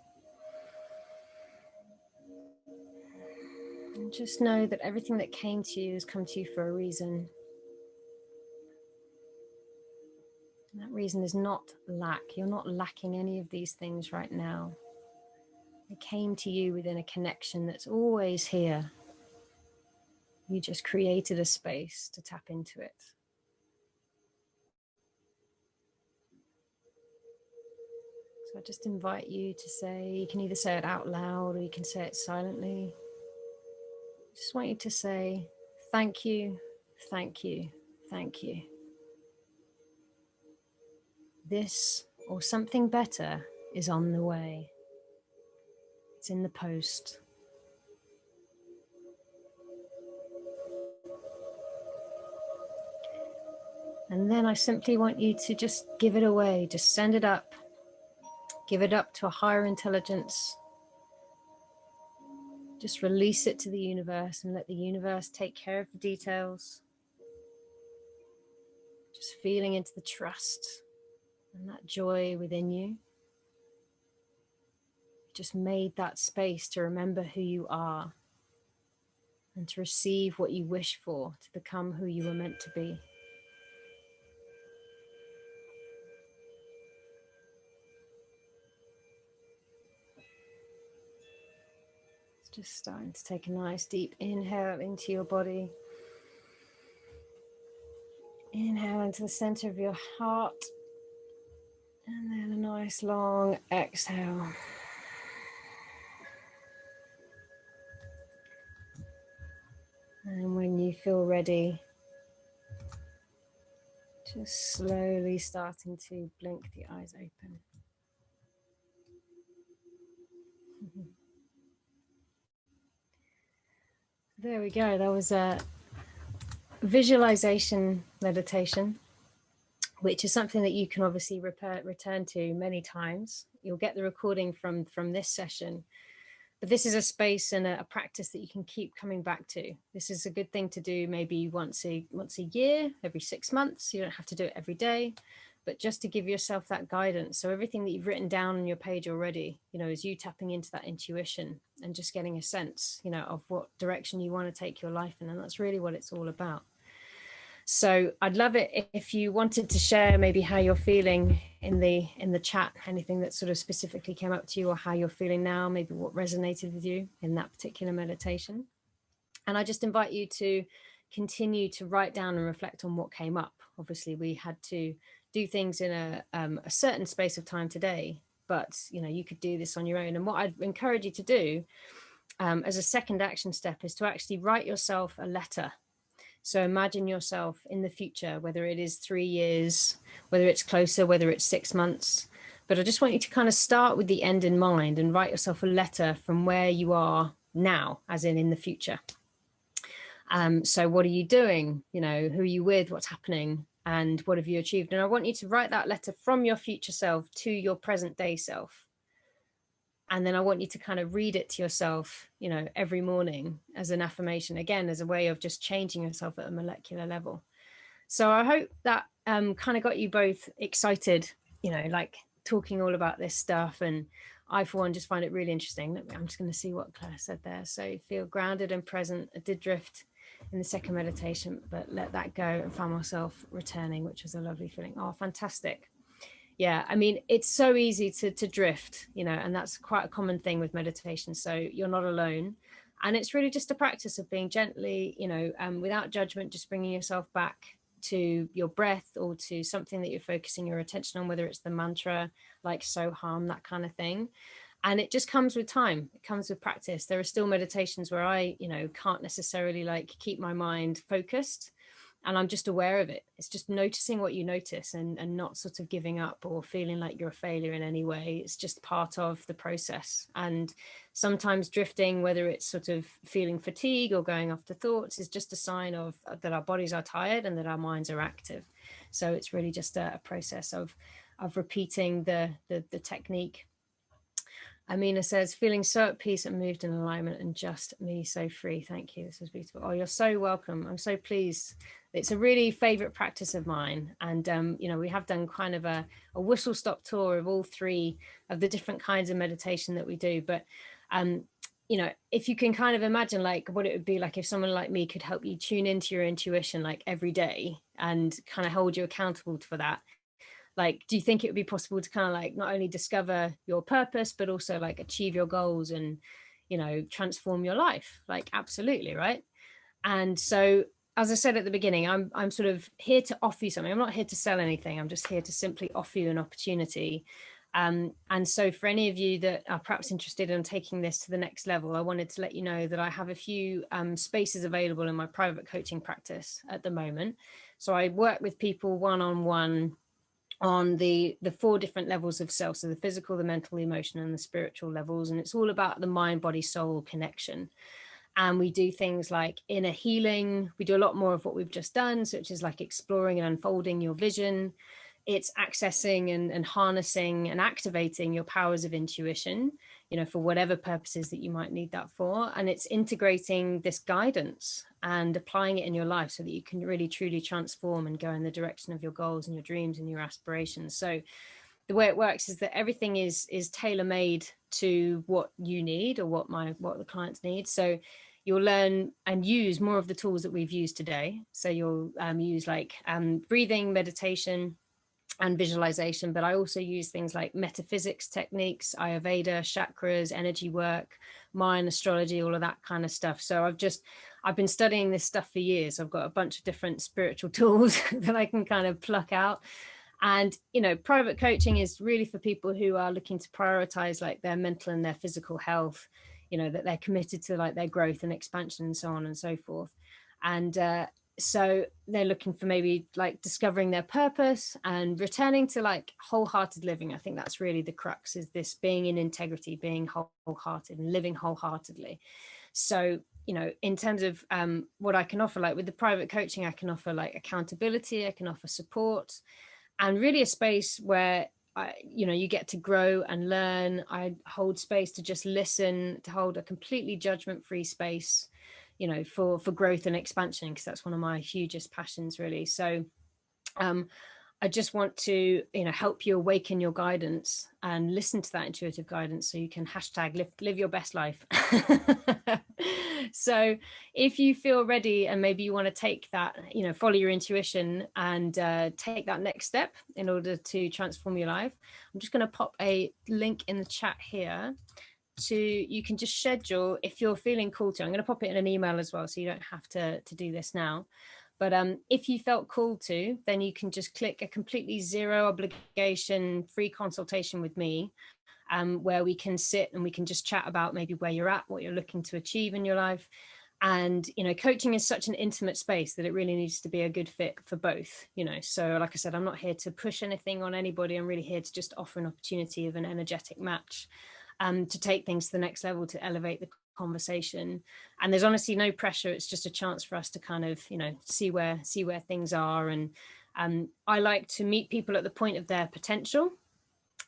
And just know that everything that came to you has come to you for a reason. And that reason is not lack. You're not lacking any of these things right now. They came to you within a connection that's always here. You just created a space to tap into it. So I just invite you to say, you can either say it out loud or you can say it silently. I just want you to say, thank you, thank you, thank you. This or something better is on the way. It's in the post. And then I simply want you to just give it away, just send it up. Give it up to a higher intelligence. Just release it to the universe and let the universe take care of the details. Just feeling into the trust and that joy within you. Just made that space to remember who you are and to receive what you wish for, to become who you were meant to be. Just starting to take a nice deep inhale into your body. Inhale into the center of your heart. And then a nice long exhale. And when you feel ready, just slowly starting to blink the eyes open. There we go. That was a visualization meditation, which is something that you can obviously return to many times. You'll get the recording from this session, but this is a space and a practice that you can keep coming back to. This is a good thing to do maybe once a year, every 6 months. You don't have to do it every day, but just to give yourself that guidance. So everything that you've written down on your page already, is you tapping into that intuition and just getting a sense, of what direction you want to take your life in. And that's really what it's all about. So I'd love it if you wanted to share maybe how you're feeling in the chat, anything that sort of specifically came up to you, or how you're feeling now, maybe what resonated with you in that particular meditation. And I just invite you to continue to write down and reflect on what came up. Obviously, we had to do things in a certain space of time today, but you could do this on your own. And what I'd encourage you to do as a second action step is to actually write yourself a letter. So imagine yourself in the future, whether it is 3 years, whether it's closer, whether it's 6 months. But I just want you to kind of start with the end in mind and write yourself a letter from where you are now, as in the future. So what are you doing? Who are you with? What's happening? And what have you achieved? And I want you to write that letter from your future self to your present day self. And then I want you to kind of read it to yourself, every morning as an affirmation, again, as a way of just changing yourself at a molecular level. So I hope that kind of got you both excited, like talking all about this stuff. And I, for one, just find it really interesting. I'm just going to see what Claire said there. So feel grounded and present. I did drift in the second meditation, but let that go and find myself returning, which was a lovely feeling. Oh, fantastic. Yeah, I mean, it's so easy to drift, and that's quite a common thing with meditation. So you're not alone. And it's really just a practice of being gently, without judgment, just bringing yourself back to your breath or to something that you're focusing your attention on, whether it's the mantra, like Soham, that kind of thing. And it just comes with time. It comes with practice. There are still meditations where I, can't necessarily like keep my mind focused. And I'm just aware of it. It's just noticing what you notice and not sort of giving up or feeling like you're a failure in any way. It's just part of the process. And sometimes drifting, whether it's sort of feeling fatigue or going off to thoughts, is just a sign of that our bodies are tired and that our minds are active. So it's really just a process of repeating the technique. Amina says, feeling so at peace and moved in alignment and just me so free. Thank you. This was beautiful. Oh, you're so welcome. I'm so pleased. It's a really favorite practice of mine. And, we have done kind of a whistle stop tour of all 3 of the different kinds of meditation that we do. But, if you can kind of imagine like what it would be like if someone like me could help you tune into your intuition like every day and kind of hold you accountable for that. Like, do you think it would be possible to kind of like not only discover your purpose, but also like achieve your goals and, transform your life? Like, absolutely. Right. And so, as I said at the beginning, I'm sort of here to offer you something. I'm not here to sell anything. I'm just here to simply offer you an opportunity. And so for any of you that are perhaps interested in taking this to the next level, I wanted to let you know that I have a few spaces available in my private coaching practice at the moment. So I work with people one-on-one on the 4 different levels of self, so the physical, the mental, the emotional, and the spiritual levels. And it's all about the mind, body, soul connection. And we do things like inner healing. We do a lot more of what we've just done, so which is like exploring and unfolding your vision. It's accessing and harnessing and activating your powers of intuition, for whatever purposes that you might need that for. And it's integrating this guidance and applying it in your life so that you can really truly transform and go in the direction of your goals and your dreams and your aspirations. So the way it works is that everything is tailor-made to what you need or what the clients need. So you'll learn and use more of the tools that we've used today. So you'll use like breathing, meditation, and visualization, but I also use things like metaphysics techniques, Ayurveda, chakras, energy work, Mayan astrology, all of that kind of stuff. So I've been studying this stuff for years. I've got a bunch of different spiritual tools that I can kind of pluck out. And, private coaching is really for people who are looking to prioritize like their mental and their physical health, that they're committed to like their growth and expansion and so on and so forth. And so they're looking for maybe like discovering their purpose and returning to like wholehearted living. I think that's really the crux, is this being in integrity, being wholehearted and living wholeheartedly. So, in terms of what I can offer, like with the private coaching, I can offer like accountability, I can offer support, and really a space where you get to grow and learn. I hold space to just listen, to hold a completely judgment-free space, for growth and expansion, because that's one of my hugest passions, really. So I just want to, help you awaken your guidance and listen to that intuitive guidance so you can hashtag live your best life. So if you feel ready and maybe you want to take that, follow your intuition and take that next step in order to transform your life, I'm just going to pop a link in the chat here you can just schedule if you're feeling called to. I'm going to pop it in an email as well, so you don't have to do this now. But if you felt called to, then you can just click a completely zero obligation free consultation with me, where we can sit and we can just chat about maybe where you're at, what you're looking to achieve in your life. And, coaching is such an intimate space that it really needs to be a good fit for both, So like I said, I'm not here to push anything on anybody. I'm really here to just offer an opportunity of an energetic match, to take things to the next level, to elevate the conversation. And there's honestly no pressure. It's just a chance for us to kind of, see where things are. And I like to meet people at the point of their potential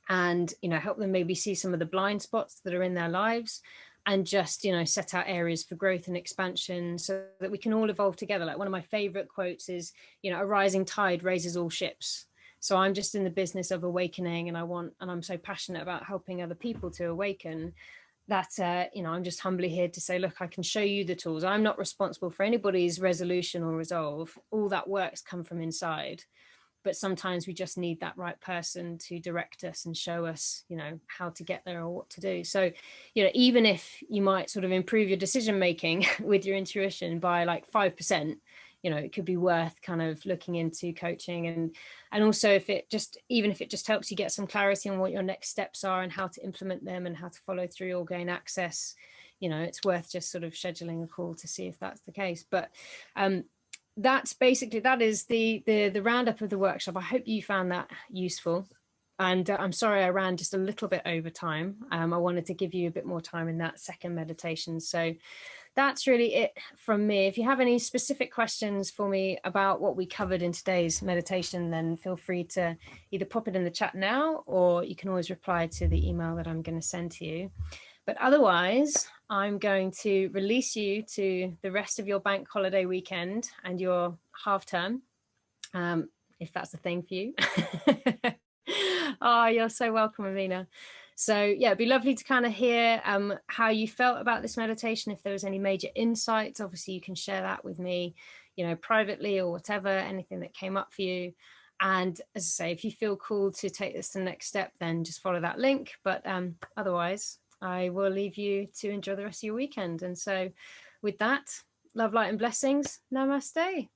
and, help them maybe see some of the blind spots that are in their lives, and just, set out areas for growth and expansion so that we can all evolve together. Like one of my favorite quotes is, a rising tide raises all ships. So I'm just in the business of awakening, and I'm so passionate about helping other people to awaken that, I'm just humbly here to say, look, I can show you the tools. I'm not responsible for anybody's resolution or resolve. All that work's come from inside. But sometimes we just need that right person to direct us and show us, how to get there or what to do. So, even if you might sort of improve your decision making with your intuition by like 5%, it could be worth kind of looking into coaching. And also even if it just helps you get some clarity on what your next steps are and how to implement them and how to follow through or gain access, it's worth just sort of scheduling a call to see if that's the case. But that is the roundup of the workshop. I hope you found that useful. And I'm sorry I ran just a little bit over time. I wanted to give you a bit more time in that second meditation. So that's really it from me. If you have any specific questions for me about what we covered in today's meditation, then feel free to either pop it in the chat now, or you can always reply to the email that I'm going to send to you. But otherwise, I'm going to release you to the rest of your bank holiday weekend and your half term, if that's a thing for you. Oh, you're so welcome, Amina. So yeah, it'd be lovely to kind of hear how you felt about this meditation. If there was any major insights, obviously you can share that with me, privately or whatever, anything that came up for you. And as I say, if you feel called to take this to the next step, then just follow that link. But otherwise, I will leave you to enjoy the rest of your weekend. And so with that, love, light and blessings. Namaste.